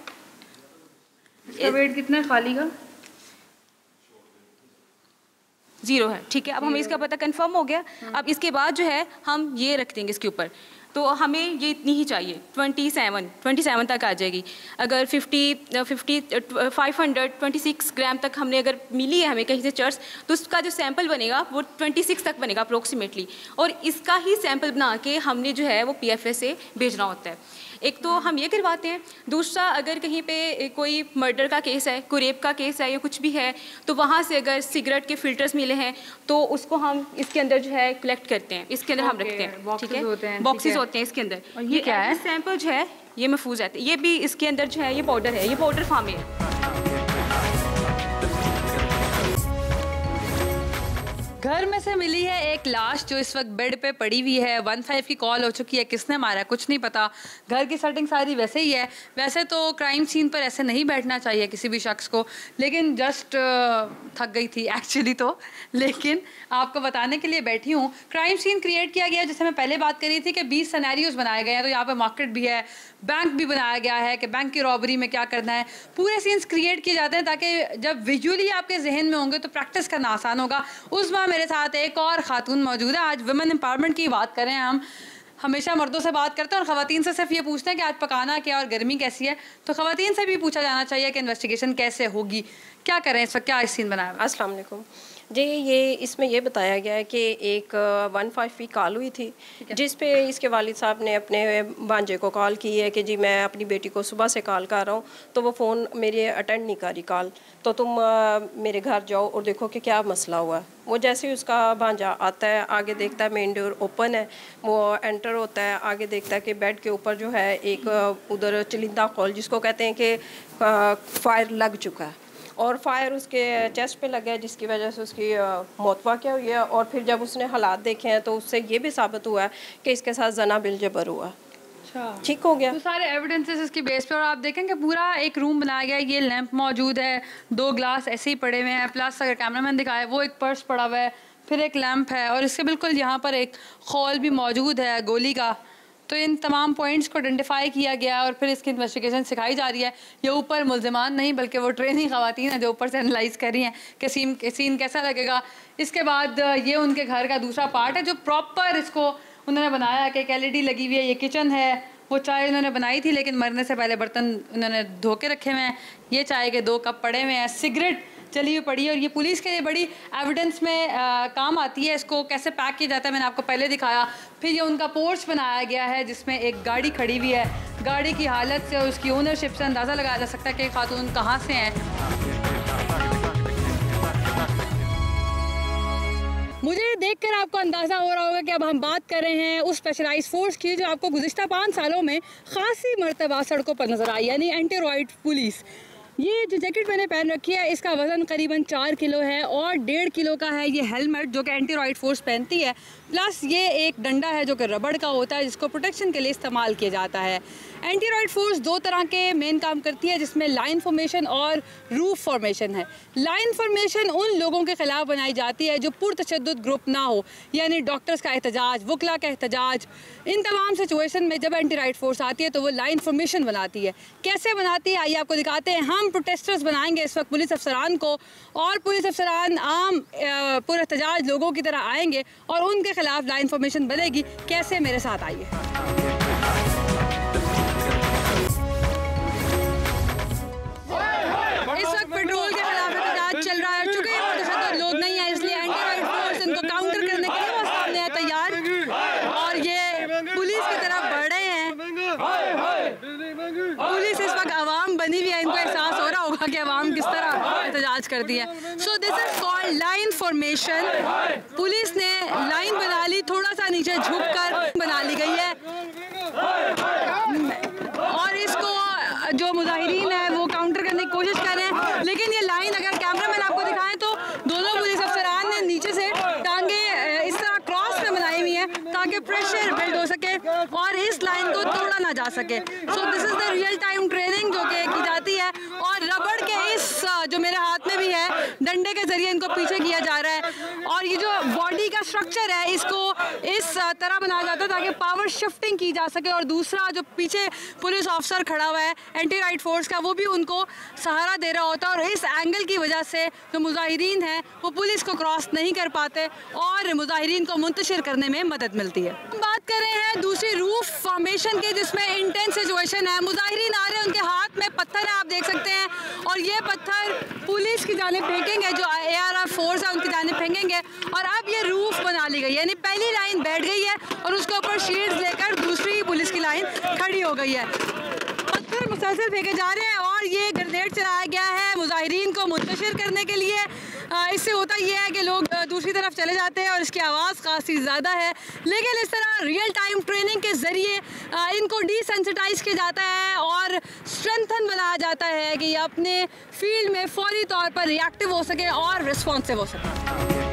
इसका वेट कितना है खाली का? 0 है, ठीक है। अब हमें इसका पता कंफर्म हो गया। अब इसके बाद जो है हम ये रख देंगे इसके ऊपर, तो हमें ये इतनी ही चाहिए, 27 तक आ जाएगी। अगर 526 ग्राम तक हमने अगर मिली है हमें कहीं से चर्च, तो उसका जो सैंपल बनेगा वो 26 तक बनेगा अप्रोक्सीमेटली, और इसका ही सैंपल बना के हमने जो है वो PFSA भेजना होता है। एक तो हम ये करवाते हैं। दूसरा, अगर कहीं पे कोई मर्डर का केस है, कोई रेप का केस है या कुछ भी है, तो वहाँ से अगर सिगरेट के फिल्टर्स मिले हैं तो उसको हम इसके अंदर जो है कलेक्ट करते हैं, इसके अंदर हम रखते हैं, ठीक है, बॉक्सेस होते हैं इसके अंदर। और ये क्या है? सैंपल जो है ये महफूज रहते हैं। ये भी इसके अंदर जो है ये पाउडर है, ये पाउडर फॉर्म है। घर में से मिली है एक लाश जो इस वक्त बेड पे पड़ी हुई है। 15 की कॉल हो चुकी है, किसने मारा कुछ नहीं पता। घर की सेटिंग सारी वैसे ही है। वैसे तो क्राइम सीन पर ऐसे नहीं बैठना चाहिए किसी भी शख्स को, लेकिन जस्ट थक गई थी एक्चुअली तो, लेकिन आपको बताने के लिए बैठी हूँ। क्राइम सीन क्रिएट किया गया, जैसे मैं पहले बात करी थी कि 20 सिनेरियोज बनाए गए हैं। तो यहाँ पर मार्केट भी है, बैंक भी बनाया गया है कि बैंक की रॉबरी में क्या करना है। पूरे सीन्स क्रिएट किए जाते हैं ताकि जब विजुअली आपके जहन में होंगे तो प्रैक्टिस करना आसान होगा। उस बार मेरे साथ एक और खातून मौजूद है। आज वुमेन एम्पावरमेंट की बात करें, हम हमेशा मर्दों से बात करते हैं और ख़वातीन से सिर्फ ये पूछते हैं कि आज पकाना क्या और गर्मी कैसी है। तो ख़वातीन से भी पूछा जाना चाहिए कि इन्वेस्टिगेशन कैसे होगी, क्या करें इस वक्त, क्या सीन बनाया? अस्सलाम वालेकुम। जी, ये इसमें ये बताया गया है कि एक 15 कॉल हुई थी जिस पे इसके वालिद साहब ने अपने भांजे को कॉल की है कि जी मैं अपनी बेटी को सुबह से कॉल कर रहा हूँ तो वो फ़ोन मेरी अटेंड नहीं कर रही कॉल, तो तुम मेरे घर जाओ और देखो कि क्या मसला हुआ है। वो जैसे ही उसका भांजा आता है, आगे देखता है मेन डोर ओपन है, वो एंटर होता है, आगे देखता है कि बेड के ऊपर जो है एक उधर चलिंदा कॉल जिसको कहते हैं कि फायर लग चुका है और फायर उसके चेस्ट पे लगा है जिसकी वजह से उसकी मौत वाक़या हुई है। और फिर जब उसने हालात देखे हैं तो उससे ये भी साबित हुआ है कि इसके साथ जना बिल जबर हुआ। अच्छा, ठीक हो गया। तो सारे एविडेंसेस इसकी बेस पे, और आप देखेंगे पूरा एक रूम बनाया गया है, ये लैंप मौजूद है, 2 ग्लास ऐसे ही पड़े हुए हैं, प्लस अगर कैमरामैन दिखाए वो एक पर्स पड़ा हुआ है, फिर एक लैंप है और इसके बिल्कुल यहाँ पर एक खौल भी मौजूद है गोली का। तो इन तमाम पॉइंट्स को आइडेंटिफाई किया गया और फिर इसकी इन्वेस्टिगेशन सिखाई जा रही है। ये ऊपर मुल्ज़िमान नहीं बल्कि वो ट्रेनिंग ख़वातीन हैं जो ऊपर से एनालाइज कर रही हैं कि सीन कैसा लगेगा। इसके बाद ये उनके घर का दूसरा पार्ट है जो प्रॉपर इसको उन्होंने बनाया कि एक LED लगी हुई है, ये किचन है, वो चाय उन्होंने बनाई थी लेकिन मरने से पहले बर्तन उन्होंने धो के रखे हुए हैं, ये चाय के 2 कप पड़े हुए हैं, सिगरेट चली हुई पड़ी है और ये पुलिस के लिए बड़ी एविडेंस में काम आती है। इसको कैसे पैक किया जाता है मैंने आपको पहले दिखाया। फिर ये उनका पोर्च बनाया गया है जिसमें एक गाड़ी खड़ी हुई है, गाड़ी की हालत से और उसकी ओनरशिप से अंदाज़ा लगाया जा सकता है कि खातून कहाँ से हैं। मुझे देखकर आपको अंदाज़ा हो रहा होगा कि अब हम बात कर रहे हैं उस स्पेशलाइज्ड फोर्स की जो आपको गुज़िश्ता 5 सालों में खासी मरतबा सड़कों पर नज़र आई, यानी एंटी रॉयड पुलिस। ये जो जैकेट मैंने पहन रखी है इसका वज़न करीबन 4 किलो है और 1.5 किलो का है ये हेलमेट जो कि एंटी रॉयड फोर्स पहनती है, प्लस ये एक डंडा है जो कि रबड़ का होता है जिसको प्रोटेक्शन के लिए इस्तेमाल किया जाता है। एंटी रॉयड फोर्स 2 तरह के मेन काम करती है जिसमें लाइन फॉर्मेशन और रूफ फॉर्मेशन है। लाइन फॉर्मेशन उन लोगों के ख़िलाफ़ बनाई जाती है जो पुरतशद्दुद ग्रुप ना हो, यानी डॉक्टर्स का एहतजाज, वकला का एहतजाज, इन तमाम सिचुएशन में जब एंटी रॉयड फोर्स आती है तो वो लाइन फॉर्मेशन बनाती है। कैसे बनाती है आइए आपको दिखाते हैं। हम प्रोटेस्टर्स बनाएंगे इस वक्त पुलिस अफसरान को और पुलिस अफसरान आम पुरएहतजाज लोगों की तरह आएंगे और उनके खिलाफ लाइन फॉर्मेशन बनेगी। कैसे, मेरे साथ आइए। इस वक्त पेट्रोल के खिलाफ एहतजाज चल रहा है, चूंकि ये मुतशद्दिद लोग नहीं है इसलिए एंटी रॉयड फोर्स इनको काउंटर करने के लिए वो सामने है तैयार और ये पुलिस की तरफ बढ़ रहे हैं। पुलिस इस वक्त आवाम बनी हुई है, इनको एहसास हो रहा होगा कि आवाम किस तरह एहतजाज करती है। So this is called line formation. Police ने लाइन बना ली, थोड़ा सा नीचे झुक कर बना ली गई है और इसको जो मुजाहिरीन है वो काउंटर करने की कोशिश कर रहे हैं, लेकिन ये लाइन अगर कैमरामैन आपको दिखाएं तो दोनों पुलिस अफसरान ने नीचे से टांगे इस तरह क्रॉस में बनाई हुई हैं ताकि प्रेशर बिल्ड हो सके और इस लाइन को तोड़ा ना जा सके। So this is the real time training जो कि की जाती है और रबड़ के इस जो मेरे हाथ में भी है डंडे के ज़रिए इनको पीछे किया जा रहा है और ये जो बॉडी का स्ट्रक्चर है इसको इस तरह बनाया जाता है ताकि पावर शिफ्टिंग की जा सके और दूसरा जो पीछे पुलिस ऑफिसर खड़ा हुआ है एंटी रॉयड फोर्स का वो भी उनको सहारा दे रहा होता है और इस एंगल की वजह से जो मुजाहिरीन हैं वो पुलिस को क्रॉस नहीं कर पाते और मुजाहिरीन को मुंतशिर करने में मदद मिलती है। बात कर रहे हैं दूसरी रूफ फॉर्मेशन के जिसमें इंटेंस सिचुएशन है, मुजाहिरीन आ रहे हैं, उनके हाथ में पत्थर है आप देख सकते हैं और ये पत्थर पुलिस की जानिब फेंकेंगे, जो ARR फोर्स है उनकी जानिब फेंकेंगे और अब ये रूफ बना ली गई है, यानी पहली लाइन बैठ गई है और उसके ऊपर शीट्स लेकर दूसरी पुलिस की लाइन खड़ी हो गई है। पत्थर मुसलसल फेंके जा रहे हैं और ये ग्रेनेड चलाया गया है मुजाहिरीन को मुंतशिर करने के लिए। इससे होता ये है कि लोग दूसरी तरफ चले जाते हैं और इसकी आवाज़ काफ़ी ज़्यादा है, लेकिन इस तरह रियल टाइम ट्रेनिंग के ज़रिए इनको डिसेंसिटाइज किया जाता है और स्ट्रेंथन बनाया जाता है कि ये अपने फील्ड में फौरी तौर पर रिएक्टिव हो सके और रिस्पॉन्सिव हो सके।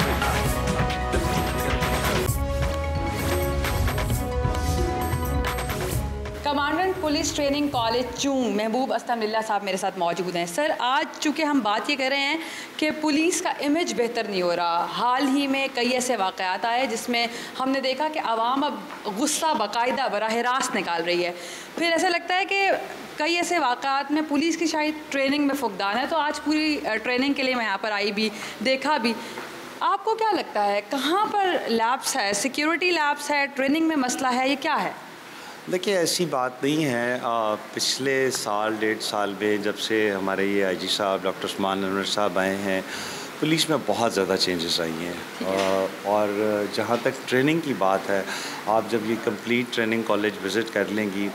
कमांडेंट पुलिस ट्रेनिंग कॉलेज चूंग महबूब अस्तमिल्ला साहब मेरे साथ मौजूद हैं। सर, आज चूँकि हम बात ये कर रहे हैं कि पुलिस का इमेज बेहतर नहीं हो रहा, हाल ही में कई ऐसे वाक़यात आए जिसमें हमने देखा कि आवाम अब गुस्सा बाकायदा बराह रास्त निकाल रही है, फिर ऐसा लगता है कि कई ऐसे वाक़यात में पुलिस की शायद ट्रेनिंग में फुकदान है। तो आज पूरी ट्रेनिंग के लिए मैं यहाँ पर आई भी, देखा भी, आपको क्या लगता है कहाँ पर लैप्स है, सिक्योरिटी लैप्स है, ट्रेनिंग में मसला है, ये क्या है? देखिए, ऐसी बात नहीं है। पिछले साल 1.5 साल में जब से हमारे ये IG साहब डॉक्टर उस्मान अनवर साहब आए हैं पुलिस में बहुत ज़्यादा चेंजेस आई हैं और जहाँ तक ट्रेनिंग की बात है, आप जब ये कंप्लीट ट्रेनिंग कॉलेज विज़िट कर लेंगी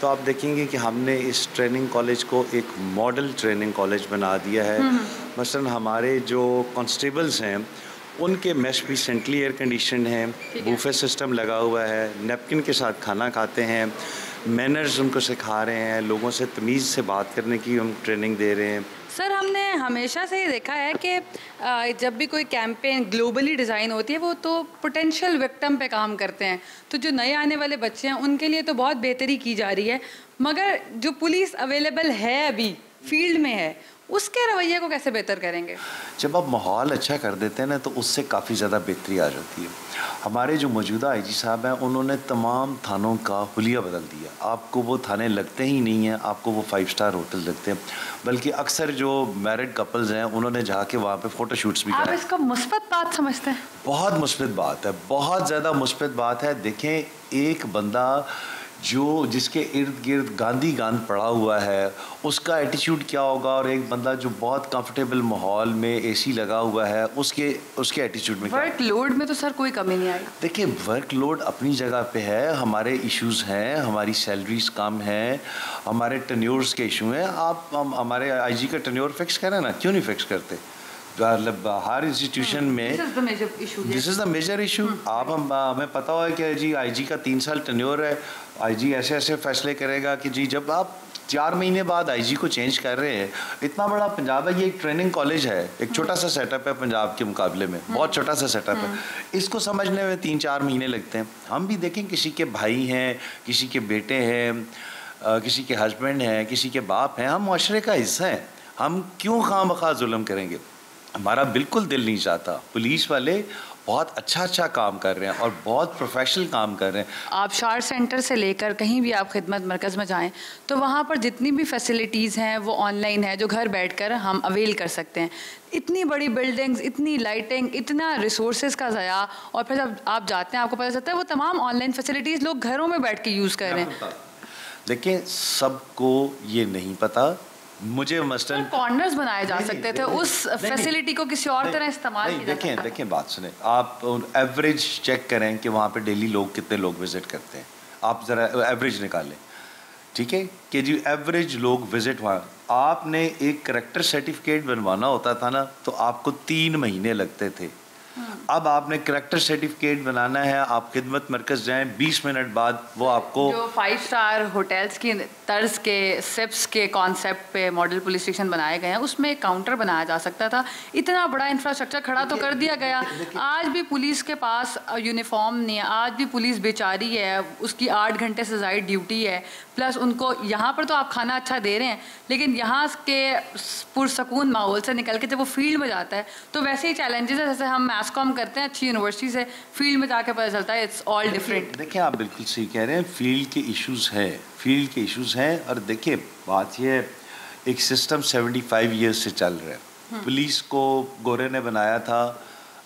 तो आप देखेंगे कि हमने इस ट्रेनिंग कॉलेज को एक मॉडल ट्रेनिंग कॉलेज बना दिया है। मसलन हमारे जो कांस्टेबल्स हैं उनके मेस भी सेंट्रली एयर कंडीशन है, बूफे सिस्टम लगा हुआ है, नैपकिन के साथ खाना खाते हैं, मैनर्स उनको सिखा रहे हैं, लोगों से तमीज़ से बात करने की हम ट्रेनिंग दे रहे हैं। सर, हमने हमेशा से ही देखा है कि जब भी कोई कैंपेन ग्लोबली डिज़ाइन होती है वो तो पोटेंशियल विक्टिम पे काम करते हैं, तो जो नए आने वाले बच्चे हैं उनके लिए तो बहुत बेहतरी की जा रही है, मगर जो पुलिस अवेलेबल है अभी फील्ड में है उसके रवैये को कैसे बेहतर करेंगे? जब आप माहौल अच्छा कर देते हैं ना तो उससे काफ़ी ज़्यादा बेहतरी आ जाती है। हमारे जो मौजूदा आईजी साहब हैं उन्होंने तमाम थानों का हुलिया बदल दिया। आपको वो थाने लगते ही नहीं हैं, आपको वो 5 स्टार होटल लगते हैं, बल्कि अक्सर जो मैरिड कपल्स हैं उन्होंने जाके वहाँ पे फ़ोटो शूट्स भी आप कराए। इसको मुस्बत बात समझते हैं? बहुत मुस्बत बात है, बहुत ज़्यादा मुस्बत बात है। देखें, एक बंदा जिसके इर्द गिर्द गांधी गांध पड़ा हुआ है उसका एटीट्यूड क्या होगा, और एक बंदा जो बहुत कंफर्टेबल माहौल में एसी लगा हुआ है उसके एटीट्यूड में वर्क लोड में तो सर कोई कमी नहीं आई। देखिए, वर्क लोड अपनी जगह पे है, हमारे इश्यूज हैं, हमारी सैलरीज कम हैं, हमारे टेन्योर्स के इशू हैं। आप हमारे आईजी का टेन्योर फिक्स करें ना, क्यों नहीं फिक्स करते? मतलब हर इंस्टीट्यूशन में this is the major issue. आप हमें पता है कि जी आईजी का 3 साल टेन्योर है, आईजी ऐसे ऐसे फैसले करेगा कि जी जब आप 4 महीने बाद आईजी को चेंज कर रहे हैं, इतना बड़ा पंजाब है, ये एक ट्रेनिंग कॉलेज है, एक छोटा सा सेटअप है पंजाब के मुकाबले में, बहुत छोटा सा सेटअप है, इसको समझने में 3-4 महीने लगते हैं। हम भी देखें, किसी के भाई हैं, किसी के बेटे हैं, किसी के हस्बैंड हैं, किसी के बाप हैं, हम मुआशरे का हिस्सा हैं, हम क्यों खामखा जुल्म करेंगे? हमारा बिल्कुल दिल नहीं चाहता। पुलिस वाले बहुत अच्छा काम कर रहे हैं और बहुत प्रोफेशनल काम कर रहे हैं। आप शार सेंटर से लेकर कहीं भी आप खिदमत मरकज़ में जाएं तो वहाँ पर जितनी भी फैसिलिटीज़ हैं वो ऑनलाइन है, जो घर बैठकर हम अवेल कर सकते हैं। इतनी बड़ी बिल्डिंग्स, इतनी लाइटिंग, इतना रिसोर्सेज का ज़या, और फिर जब आप जाते हैं आपको पता चलता है वो तमाम ऑनलाइन फैसिलिटीज़ लोग घरों में बैठ के यूज़ कर रहे हैं। देखिए, सबको ये नहीं पता। मुझे मसलन कॉर्नर्स बनाए जा सकते थे, उस फैसिलिटी को किसी और तरह इस्तेमाल किया जा सकता है। देखें, बात सुने, आप एवरेज चेक करें कि वहाँ पे डेली कितने लोग विजिट करते हैं, आप ज़रा एवरेज निकालें, ठीक है, कि जी एवरेज लोग विजिट वहाँ, आपने एक करेक्टर सर्टिफिकेट बनवाना होता था ना तो आपको 3 महीने लगते थे। अब आपने करेक्टर सर्टिफिकेट बनाना है, आप खिदमत मरकज़ जाएं, 20 मिनट बाद वो आपको जो 5 स्टार होटल्स की तर्ज के सिप्स के कॉन्सेप्ट पे मॉडल पुलिस स्टेशन बनाए गए हैं, उसमें एक काउंटर बनाया जा सकता था। इतना बड़ा इंफ्रास्ट्रक्चर खड़ा तो कर दिया गया। आज भी पुलिस के पास यूनिफॉर्म नहीं है, आज भी पुलिस बेचारी है, उसकी 8 घंटे से ज़ायद ड्यूटी है, प्लस उनको यहाँ पर तो आप खाना अच्छा दे रहे हैं, लेकिन यहाँ के पुरसकून माहौल से निकल के जब वो फील्ड में जाता है तो वैसे ही चैलेंजेस है। जैसे हम मैसकॉम करते हैं अच्छी यूनिवर्सिटी से, फील्ड में जाके पता चलता है इट्स ऑल डिफरेंट। देखिए, आप बिल्कुल सही कह रहे हैं, फील्ड के इश्यूज़ हैं, और देखिए बात यह है, एक सिस्टम 75 ईयर्स से चल रहा है। पुलिस को गोरे ने बनाया था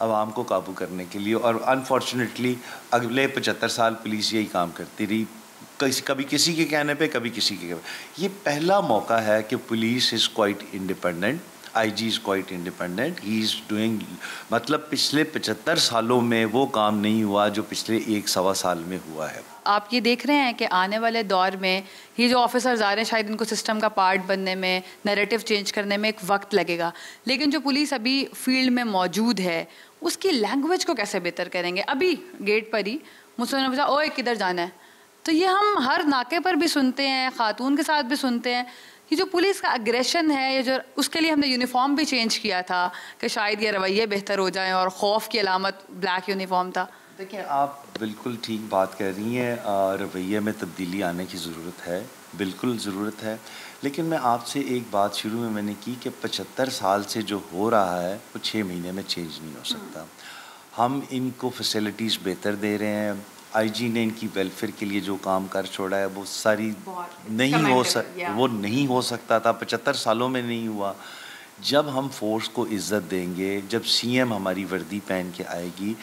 आवाम को काबू करने के लिए, और अनफॉर्चुनेटली अगले 75 साल पुलिस यही काम करती रही, कभी किसी के कहने पे, कभी किसी के कहने पे। ये पहला मौका है कि police is quite independent, IG is quite independent, he is doing, मतलब पिछले 75 सालों में वो काम नहीं हुआ जो पिछले 1-1.25 साल में हुआ है। आप ये देख रहे हैं कि आने वाले दौर में ये जो ऑफिसर्स आ रहे हैं शायद इनको सिस्टम का पार्ट बनने में, नैरेटिव चेंज करने में एक वक्त लगेगा, लेकिन जो पुलिस अभी फील्ड में मौजूद है उसकी लैंग्वेज को कैसे बेहतर करेंगे? अभी गेट पर ही मुझसे उन्होंने पूछा, ओए किधर जाना है, तो ये हम हर नाके पर भी सुनते हैं, खातून के साथ भी सुनते हैं। ये जो पुलिस का अग्रेशन है, ये जो, उसके लिए हमने यूनिफॉर्म भी चेंज किया था कि शायद ये रवैये बेहतर हो जाएं, और खौफ की अलामत ब्लैक यूनिफॉर्म था। देखिए, आप बिल्कुल ठीक बात कह रही हैं, रवैये में तब्दीली आने की ज़रूरत है, बिल्कुल ज़रूरत है, लेकिन मैं आपसे एक बात शुरू में मैंने की कि 75 साल से जो हो रहा है वो 6 महीने में चेंज नहीं हो सकता। हम इनको फैसिलिटीज़ बेहतर दे रहे हैं, आईजी ने इनकी वेलफेयर के लिए जो काम कर छोड़ा है वो सारी वो नहीं हो सकता था, 75 सालों में नहीं हुआ। जब हम फोर्स को इज़्ज़त देंगे, जब सीएम हमारी वर्दी पहन के आएगी,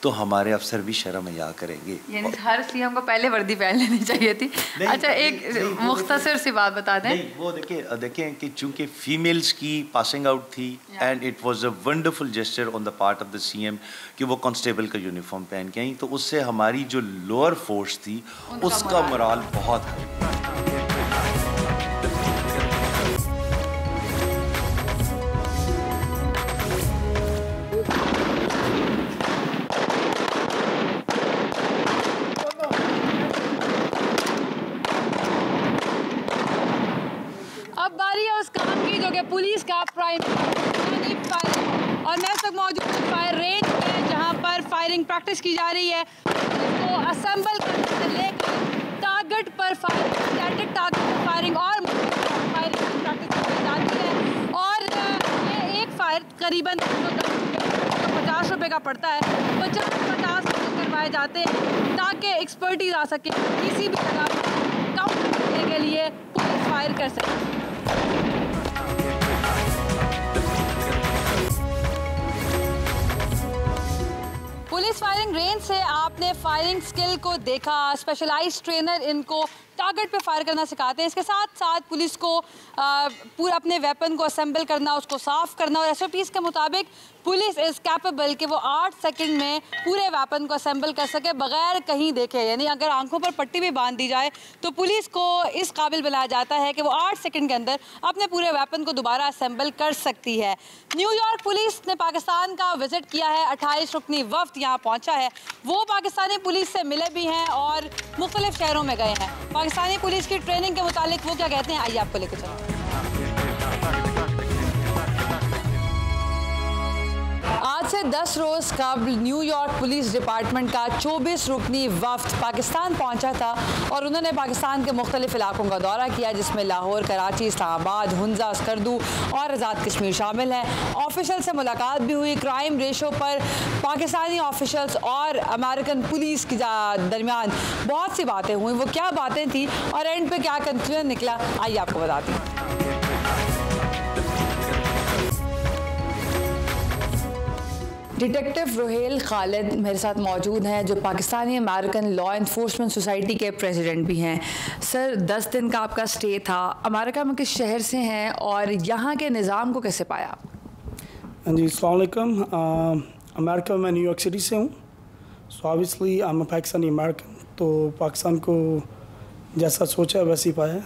तो हमारे अफसर भी शर्म हया करेंगे। यानी हर सीएम को पहले वर्दी पहन लेनी चाहिए थी। अच्छा, एक मुख्तसर सी बात बता दें। नहीं, वो देखें कि चूंकि फीमेल्स की पासिंग आउट थी and it was a wonderful gesture on the part of the CM कि वो कांस्टेबल का यूनिफॉर्म पहन के आई, तो उससे हमारी जो लोअर फोर्स थी उसका मोराल बहुत है। अब बारी है उस काम की जो कि पुलिस का प्राइम फायरिंग, और मैं इस वक्त मौजूद हूँ फायर रेंज में जहाँ पर फायरिंग प्रैक्टिस की जा रही है। इसको असेंबल करने से लेकर टारगेट पर फायरिंग, स्टैटिक टारगेट पर फायरिंग और फायरिंग की प्रैक्टिस की जाती है। और ये एक फायर करीबन 50 रुपये का पड़ता है। 50 करवाए जाते हैं ताकि एक्सपर्टीज आ सके, किसी भी जगह काउंटर करने के लिए पुलिस फायर कर सके। पुलिस फायरिंग रेंज से आपने फायरिंग स्किल को देखा, स्पेशलाइज्ड ट्रेनर इनको टारगेट पे फायर करना सिखाते हैं। इसके साथ साथ पुलिस को पूरा अपने वेपन को असेंबल करना, उसको साफ़ करना, और एसओपीज़ के मुताबिक पुलिस इज़ कैपेबल कि वो 8 सेकंड में पूरे वेपन को असेंबल कर सके बगैर कहीं देखे। यानी अगर आंखों पर पट्टी भी बांध दी जाए तो पुलिस को इस काबिल बनाया जाता है कि वो 8 सेकंड के अंदर अपने पूरे वेपन को दोबारा असेंबल कर सकती है। न्यूयॉर्क पुलिस ने पाकिस्तान का विजिट किया है, 28 रुकनी वफ्द यहाँ पहुँचा है। वो पाकिस्तानी पुलिस से मिले भी हैं और मुख्तलिफ शहरों में गए हैं। पाकिस्तानी पुलिस की ट्रेनिंग के मुतालिक वो क्या कहते हैं, आइए आपको लेकर चलते हैं। आज से 10 रोज़ कबल न्यूयॉर्क पुलिस डिपार्टमेंट का 24 रुकनी वफ्द पाकिस्तान पहुंचा था और उन्होंने पाकिस्तान के मुख्तलिफ इलाकों का दौरा किया, जिसमें लाहौर, कराची, इस्लामाबाद, हुंजा, स्कर्दू और आज़ाद कश्मीर शामिल हैं। ऑफिशियल से मुलाकात भी हुई। क्राइम रेशो पर पाकिस्तानी ऑफिशल्स और अमेरिकन पुलिस के दरमियान बहुत सी बातें हुई। वो क्या बातें थी और एंड पे क्या कंक्लूजन निकला, आइए आपको बताती हूँ। डिटेक्टिव रोहेल खालिद मेरे साथ मौजूद हैं, जो Pakistani American law enforcement society के प्रेसिडेंट भी हैं। सर, 10 दिन का आपका स्टे था, अमेरिका में किस शहर से हैं और यहाँ के निज़ाम को कैसे पाया? जी, अस्सलाम वालेकुम। अमेरिका में न्यूयॉर्क सिटी से हूँ। So obviously I am a Pakistani American, तो पाकिस्तान को जैसा सोचा वैसे ही पाया।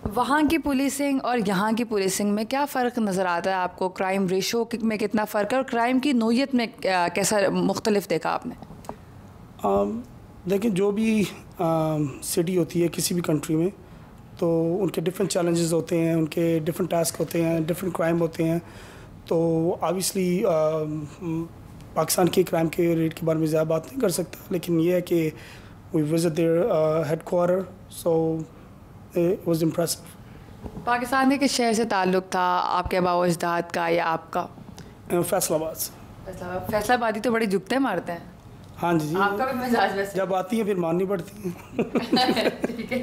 वहाँ की पुलिसिंग और यहाँ की पुलिसिंग में क्या फ़र्क नज़र आता है आपको? क्राइम रेशो में कितना फ़र्क है और क्राइम की नोयत में कैसा मुख्तलिफ देखा आपने? देखिए, जो भी सिटी होती है किसी भी कंट्री में, तो उनके डिफरेंट चैलेंजेस होते हैं, उनके डिफरेंट टास्क होते हैं, डिफरेंट क्राइम होते हैं। तो ऑब्वियसली पाकिस्तान के क्राइम के रेट के बारे में ज़्यादा बात नहीं कर सकता, लेकिन ये है कि we visit their headquarter, so it was impressive. Pakistan के किस शहर से ताल्लुक़ था आपके अबाव-ओ-अजदाद का या आपका? फैसलाबाद। फैसलाबादी तो बड़ी जुगते मारते हैं। हाँ जी, आपका भी मिजाज वैसे जब आती है फिर माननी पड़ती है। ठीक है,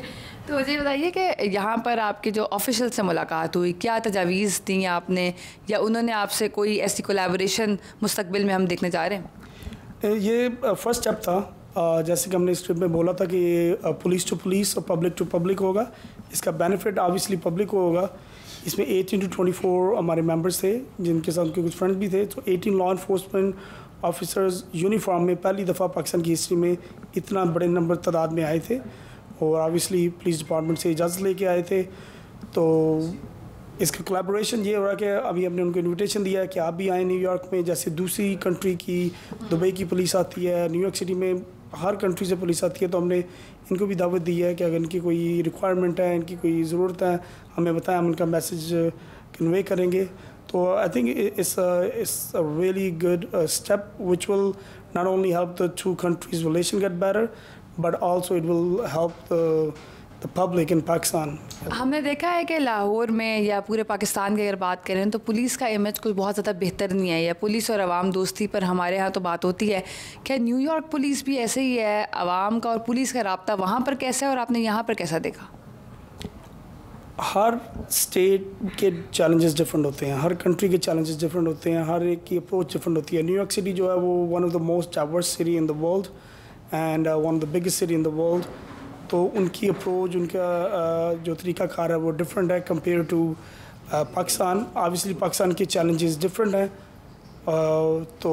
तो मुझे बताइए कि यहाँ पर आपके जो ऑफिशियल से मुलाकात हुई, क्या तजावीज़ दी आपने या उन्होंने आपसे कोई ऐसी कोलैबोरेशन मुस्तकबिल में हम देखने जा रहे हैं? ये फर्स्ट स्टेप था। जैसे कि हमने स्क्रिप्ट में बोला था कि पुलिस टू पुलिस और पब्लिक टू पब्लिक होगा। इसका बेनिफिट ऑब्वियसली पब्लिक को होगा। इसमें 18 to 24 हमारे मेंबर्स थे, जिनके साथ उनके कुछ फ्रेंड्स भी थे। तो 18 लॉ इन्फोर्समेंट ऑफिसर्स यूनिफॉर्म में पहली दफ़ा पाकिस्तान की हिस्ट्री में इतना बड़े नंबर तादाद में आए थे, और ऑब्वियसली पुलिस डिपार्टमेंट से इजाज़त लेके आए थे। तो इसका कोलैबोरेशन ये हो रहा है कि अभी हमने उनको इनविटेशन दिया है कि आप भी आएँ न्यूयॉर्क में। जैसे दूसरी कंट्री की, दुबई की पुलिस आती है, न्यूयॉर्क सिटी में हर कंट्री से पुलिस आती है, तो हमने इनको भी दावत दी है कि अगर इनकी कोई रिक्वायरमेंट है, इनकी कोई ज़रूरत है, हमें बताएं, हम इनका मैसेज कन्वे करेंगे। तो I think it's a really good step which will not only help the two countries relation get better, but also it will help the public in Pakistan. हमने देखा है कि लाहौर में या पूरे पाकिस्तान की अगर बात करें तो पुलिस का इमेज कुछ बहुत ज़्यादा बेहतर नहीं है, या पुलिस और आवाम दोस्ती पर हमारे यहाँ तो बात होती है। क्या न्यूयॉर्क पुलिस भी ऐसे ही है? आवाम का और पुलिस का राब्ता वहाँ पर कैसा है और आपने यहाँ पर कैसा देखा? हर स्टेट के चैलेंजेस डिफरेंट होते हैं, हर कंट्री के चैलेंजेस डिफरेंट होते हैं, हर एक की अप्रोच डिफरेंट होती है। न्यूयॉर्क सिटी जो है वो one of the most diverse city in the world and one of the biggest city in the world. तो उनकी अप्रोच, उनका जो तरीक़ाकार है वो डिफरेंट है compare to Pakistan. Obviously Pakistan के चैलेंजेस डिफरेंट हैं, तो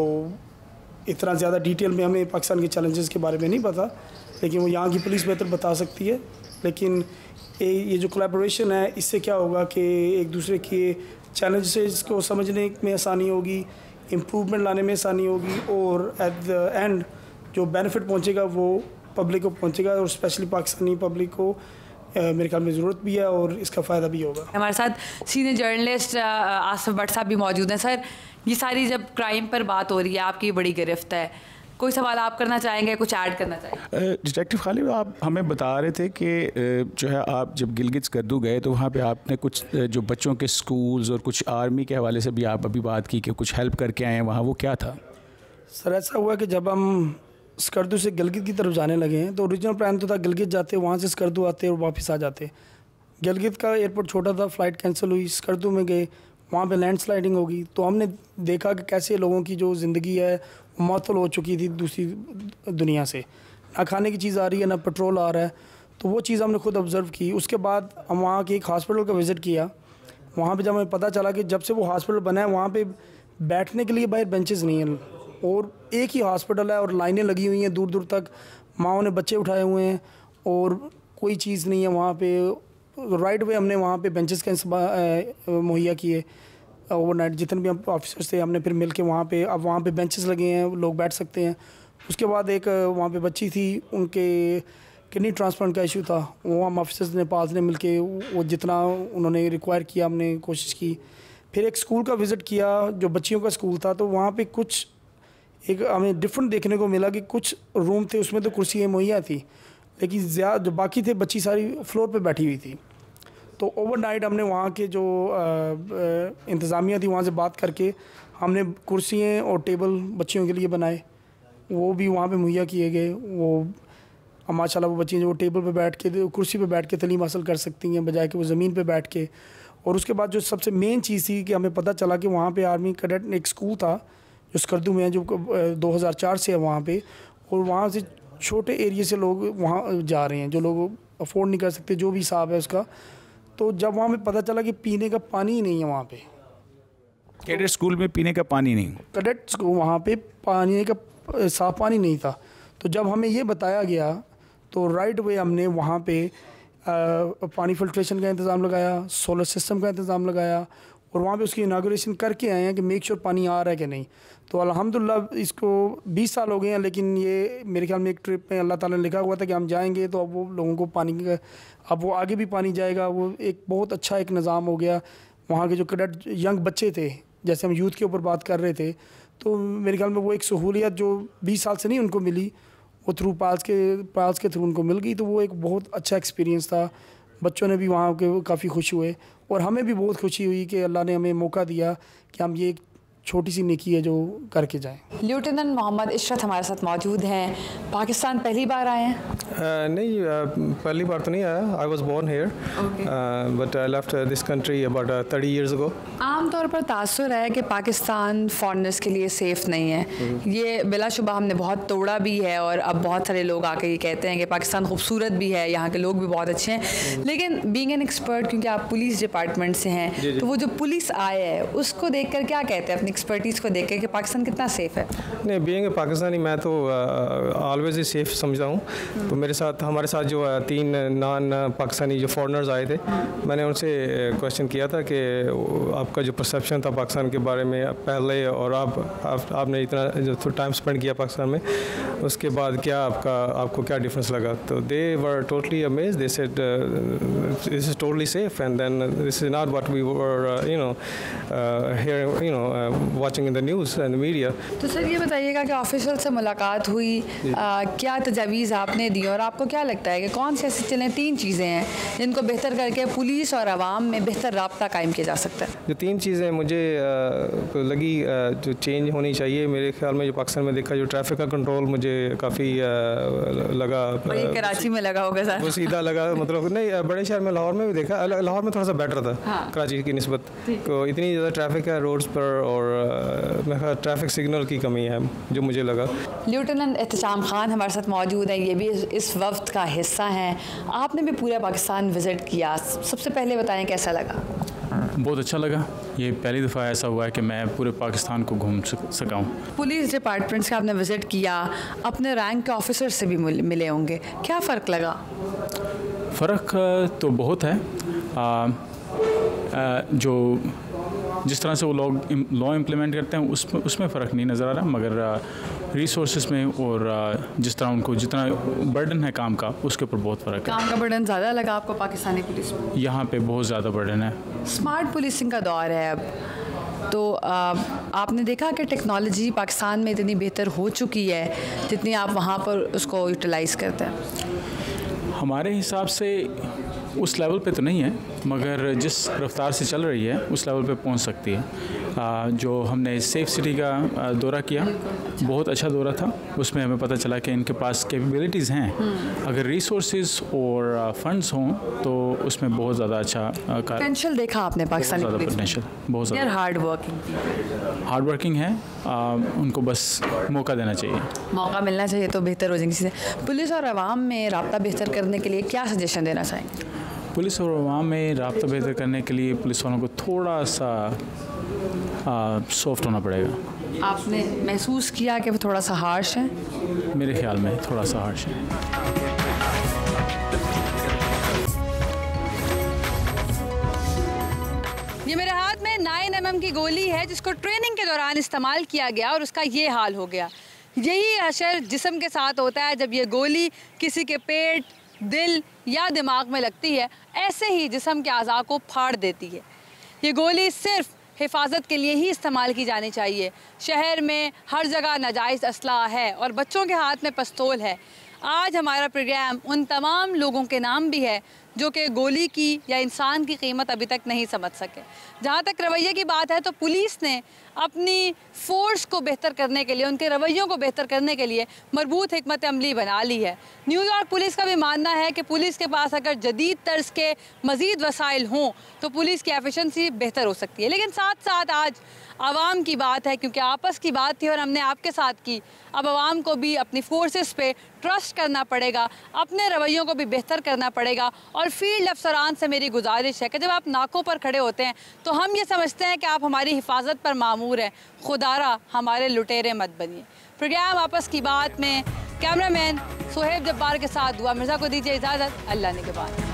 इतना ज़्यादा डिटेल में हमें पाकिस्तान के चैलेंजेस के बारे में नहीं पता, लेकिन वो यहाँ की पुलिस बेहतर बता सकती है। लेकिन ये जो कोलैबोरेशन है, इससे क्या होगा कि एक दूसरे के चैलेंजेस को समझने में आसानी होगी, इम्प्रूवमेंट लाने में आसानी होगी, और एट द एंड जो बेनिफिट पहुँचेगा वो पब्लिक को पहुँचेगा, और स्पेशली पाकिस्तानी पब्लिक को मेरे ख्याल में ज़रूरत भी है और इसका फ़ायदा भी होगा। हमारे साथ सीनियर जर्नलिस्ट आसिफ भट्ट साहब भी मौजूद हैं। सर, ये सारी जब क्राइम पर बात हो रही है, आपकी बड़ी गिरफ्त है, कोई सवाल आप करना चाहेंगे, कुछ ऐड करना चाहेंगे? डिटेक्टिव खालिद, आप हमें बता रहे थे कि जो है आप जब गिलगित स्कर्दू गए तो वहाँ पे आपने कुछ जो बच्चों के स्कूल्स और कुछ आर्मी के हवाले से भी आप अभी बात की कि कुछ हेल्प करके आए हैं वहाँ, वो क्या था? सर, ऐसा हुआ कि जब हम स्कर्दू से गिलगित की तरफ जाने लगे हैं तो ओरिजिनल प्लान तो था गिलगित जाते, वहाँ से स्कर्दू आते और वापस आ जाते। गिलगित का एयरपोर्ट छोटा था, फ़्लाइट कैंसिल हुई, स्कर्दू में गए, वहाँ पे लैंडस्लाइडिंग होगी। तो हमने देखा कि कैसे लोगों की जो ज़िंदगी है वो मुअत्तल हो चुकी थी दूसरी दुनिया से, ना खाने की चीज़ आ रही है, ना पेट्रोल आ रहा है। तो वो चीज़ हमने खुद ऑब्ज़र्व की। उसके बाद हम वहाँ के एक हॉस्पिटल का विज़िट किया। वहाँ पे जब हमें पता चला कि जब से वो हॉस्पिटल बना है वहाँ पे बैठने के लिए बाहर बेंचेस नहीं हैं, और एक ही हॉस्पिटल है और लाइनें लगी हुई हैं दूर दूर तक, माँओं ने बच्चे उठाए हुए हैं और कोई चीज़ नहीं है वहाँ पे। राइट वे हमने वहाँ पे बेंचेस का मुहैया किए ओवरनाइट, जितने भी हम ऑफिसर्स थे हमने फिर मिल के वहाँ पे, अब वहाँ पे बेंचेस लगे हैं, लोग बैठ सकते हैं। उसके बाद एक वहाँ पे बच्ची थी, उनके किडनी ट्रांसप्लांट का इशू था, वो हम ऑफिसर्स ने पास ने मिल के वो जितना उन्होंने रिक्वायर किया हमने कोशिश की। फिर एक स्कूल का विज़िट किया जो बच्चियों का स्कूल था, तो वहाँ पे कुछ एक हमें डिफरेंट देखने को मिला कि कुछ रूम थे उसमें तो कुर्सियाँ मुहैया थी, लेकिन ज़्यादा जो बाकी थे बच्ची सारी फ्लोर पे बैठी हुई थी। तो ओवरनाइट हमने वहाँ के जो इंतज़ामिया थी वहाँ से बात करके हमने कुर्सियाँ और टेबल बच्चियों के लिए बनाए, वो भी वहाँ पे मुहैया किए गए। वो माशाल्लाह वो बच्चियाँ जो टेबल पे बैठ के, कुर्सी पे बैठ के तालीम हासिल कर सकती हैं बजाय कि वो ज़मीन पे बैठ के। और उसके बाद जो सबसे मेन चीज़ थी कि हमें पता चला कि वहाँ पे आर्मी कैडेट एक स्कूल था जो स्कर्दू में है, जो 2004 से है वहाँ पे, और वहाँ से छोटे एरिया से लोग वहाँ जा रहे हैं जो लोग अफोर्ड नहीं कर सकते, जो भी हिसाब है उसका। तो जब वहाँ में पता चला कि पीने का पानी ही नहीं है वहाँ पे, कैडेट स्कूल में पीने का पानी नहीं, कैडेट स्कूल वहाँ पे पानी का साफ़ पानी नहीं था। तो जब हमें ये बताया गया तो राइट वे हमने वहाँ पे पानी फिल्ट्रेशन का इंतज़ाम लगाया, सोलर सिस्टम का इंतज़ाम लगाया, और वहाँ पे उसकी इनागुरेशन करके आए हैं कि मेक श्योर पानी आ रहा है कि नहीं। तो अल्हम्दुलिल्लाह इसको 20 साल हो गए हैं, लेकिन ये मेरे ख्याल में एक ट्रिप में अल्लाह ताला ने लिखा हुआ था कि हम जाएंगे तो अब वो लोगों को पानी का, अब वो आगे भी पानी जाएगा। वो एक बहुत अच्छा एक निज़ाम हो गया। वहाँ के जो कैडेट यंग बच्चे थे, जैसे हम यूथ के ऊपर बात कर रहे थे, तो मेरे ख्याल में वो एक सहूलियत जो 20 साल से नहीं उनको मिली, वो थ्रू पाल्स के थ्रू उनको मिल गई। तो वो एक बहुत अच्छा एक्सपीरियंस था। बच्चों ने भी वहाँ के काफ़ी खुश हुए और हमें भी बहुत खुशी हुई कि अल्लाह ने हमें मौका दिया कि हम ये एक छोटी सी नेकी है जो करके जाएं। लेफ्टिनेंट मोहम्मद इशरत हमारे साथ मौजूद हैं। पाकिस्तान पहली बार आए हैं? नहीं, पहली बार तो नहीं आया। I was born here but I left this country about 30 years ago. आम तौर पर तासुर है कि पाकिस्तान फॉरेनर्स के लिए सेफ़ नहीं है। ये बिलाशुबा हमने बहुत तोड़ा भी है, और अब बहुत सारे लोग आके ये कहते हैं कि पाकिस्तान खूबसूरत भी है, यहाँ के लोग भी बहुत अच्छे हैं। लेकिन बीइंग एन एक्सपर्ट, क्योंकि आप पुलिस डिपार्टमेंट से हैं, तो वो जो पुलिस आए है उसको देख कर क्या कहते हैं, अपनी एक्सपर्टीज़ को देख कर कि पाकिस्तान कितना सेफ़ है? नहीं, बीइंग ए पाकिस्तानी मैं तो ऑलवेज ही सेफ़ समझता हूँ। तो मेरे साथ, हमारे साथ जो 3 नॉन पाकिस्तानी जो फॉरेनर्स आए थे, मैंने उनसे क्वेश्चन किया था कि आपका जो परसेप्शन था पाकिस्तान के बारे में पहले और आपने इतना जो टाइम स्पेंड किया पाकिस्तान में, उसके बाद क्या आपको क्या डिफरेंस लगा? तो they were totally amazed. They said this is totally safe and then this is not what we were here watching in the news and the media. तो सर ये बताइएगा कि ऑफिशियल से मुलाकात हुई, क्या तजावीज़ आपने दी और आपको क्या लगता है कि कौन सी ऐसी चलें 3 चीज़ें हैं जिनको बेहतर करके पुलिस और आवाम में बेहतर राब्ता कायम किया जा सकता है? जो 3 चीज़ें मुझे लगी जो चेंज होनी चाहिए मेरे ख्याल में, जो पाकिस्तान में देखा, जो ट्रैफिक का कंट्रोल मुझे काफ़ी लगा। कराची में लगा होगा सर? वो सीधा लगा, मतलब नहीं, बड़े शहर में लाहौर में भी देखा, लाहौर में थोड़ा सा बेटर था। हाँ। कराची की निस्बत तो इतनी ज़्यादा ट्रैफिक है रोड्स पर और मेरा ट्रैफिक सिग्नल की कमी है जो मुझे लगा। लेफ्टिनेंट एहतशाम खान हमारे साथ मौजूद हैं, ये भी इस वक्त का हिस्सा हैं। आपने भी पूरा पाकिस्तान विज़िट किया, सबसे पहले बताएं कैसा लगा? बहुत अच्छा लगा। ये पहली दफ़ा ऐसा हुआ है कि मैं पूरे पाकिस्तान को घूम सका हूँ। पुलिस डिपार्टमेंट से आपने विज़िट किया, अपने रैंक के ऑफिसर से भी मिले होंगे, क्या फ़र्क लगा? फ़र्क तो बहुत है। जो जिस तरह से वो लोग लॉ इम्प्लीमेंट करते हैं उसमें फ़र्क नहीं नज़र आ रहा, मगर रिसोर्सेज में और जिस तरह उनको जितना बर्डन है काम का, उसके ऊपर बहुत फ़र्क है। काम का बर्डन ज़्यादा लगा आपको पाकिस्तानी पुलिस में? यहाँ पे बहुत ज़्यादा बर्डन है। स्मार्ट पुलिसिंग का दौर है अब, तो आपने देखा कि टेक्नोलॉजी पाकिस्तान में इतनी बेहतर हो चुकी है जितनी आप वहाँ पर उसको यूटिलाइज़ करते हैं? हमारे हिसाब से उस लेवल पे तो नहीं है, मगर जिस रफ्तार से चल रही है उस लेवल पे पहुंच सकती है। जो हमने सेफ सिटी का दौरा किया, बहुत अच्छा दौरा था। उसमें हमें पता चला कि इनके पास कैपेबिलिटीज़ हैं, अगर रिसोर्सेज और फंड्स हों तो उसमें बहुत ज़्यादा अच्छा पोटेंशियल देखा आपने पाकिस्तानी पुलिस में? पोटेंशियल बहुत ज़्यादा। हार्ड वर्किंग है, उनको बस मौका देना चाहिए, मौका मिलना चाहिए तो बेहतर हो जाएंगी चीज़ें। पुलिस और आवाम में राब्ता बेहतर करने के लिए क्या सजेशन देना चाहेंगे? पुलिस और आवाम में राब्ता बेहतर करने के लिए पुलिस वालों को थोड़ा सा सॉफ्ट होना पड़ेगा। आपने महसूस किया कि वो थोड़ा सा हार्श है? मेरे ख्याल में थोड़ा सा हार्श है। ये मेरे हाथ में 9 mm की गोली है जिसको ट्रेनिंग के दौरान इस्तेमाल किया गया और उसका ये हाल हो गया। यही असर जिस्म के साथ होता है जब ये गोली किसी के पेट, दिल या दिमाग में लगती है, ऐसे ही जिस्म के अज़ा को फाड़ देती है। ये गोली सिर्फ हिफाजत के लिए ही इस्तेमाल की जानी चाहिए। शहर में हर जगह नाजायज़ असला है और बच्चों के हाथ में पिस्तौल है। आज हमारा प्रोग्राम उन तमाम लोगों के नाम भी है जो कि गोली की या इंसान की कीमत अभी तक नहीं समझ सके। जहाँ तक रवैये की बात है तो पुलिस ने अपनी फ़ोर्स को बेहतर करने के लिए, उनके रवैयों को बेहतर करने के लिए मरबूत हिकमत अमली बना ली है। न्यूयॉर्क पुलिस का भी मानना है कि पुलिस के पास अगर जदीद तर्ज के मज़ीद वसाइल हों तो पुलिस की एफिशिएंसी बेहतर हो सकती है। लेकिन साथ साथ आज आवाम की बात है, क्योंकि आपस की बात थी और हमने आपके साथ की। अब आवाम को भी अपनी फोर्सेस पे ट्रस्ट करना पड़ेगा, अपने रवैयों को भी बेहतर करना पड़ेगा। और फील्ड अफसरान से मेरी गुजारिश है कि जब आप नाकों पर खड़े होते हैं तो हम ये समझते हैं कि आप हमारी हिफाजत पर मामूर हैं, खुदारा हमारे लुटेरे मत बनिए। प्रोग्राम आपस की बात में कैमरामैन सोहेब जब्बार के साथ दुआ मिर्ज़ा को दीजिए इजाज़त। अल्लाह ने के बाद।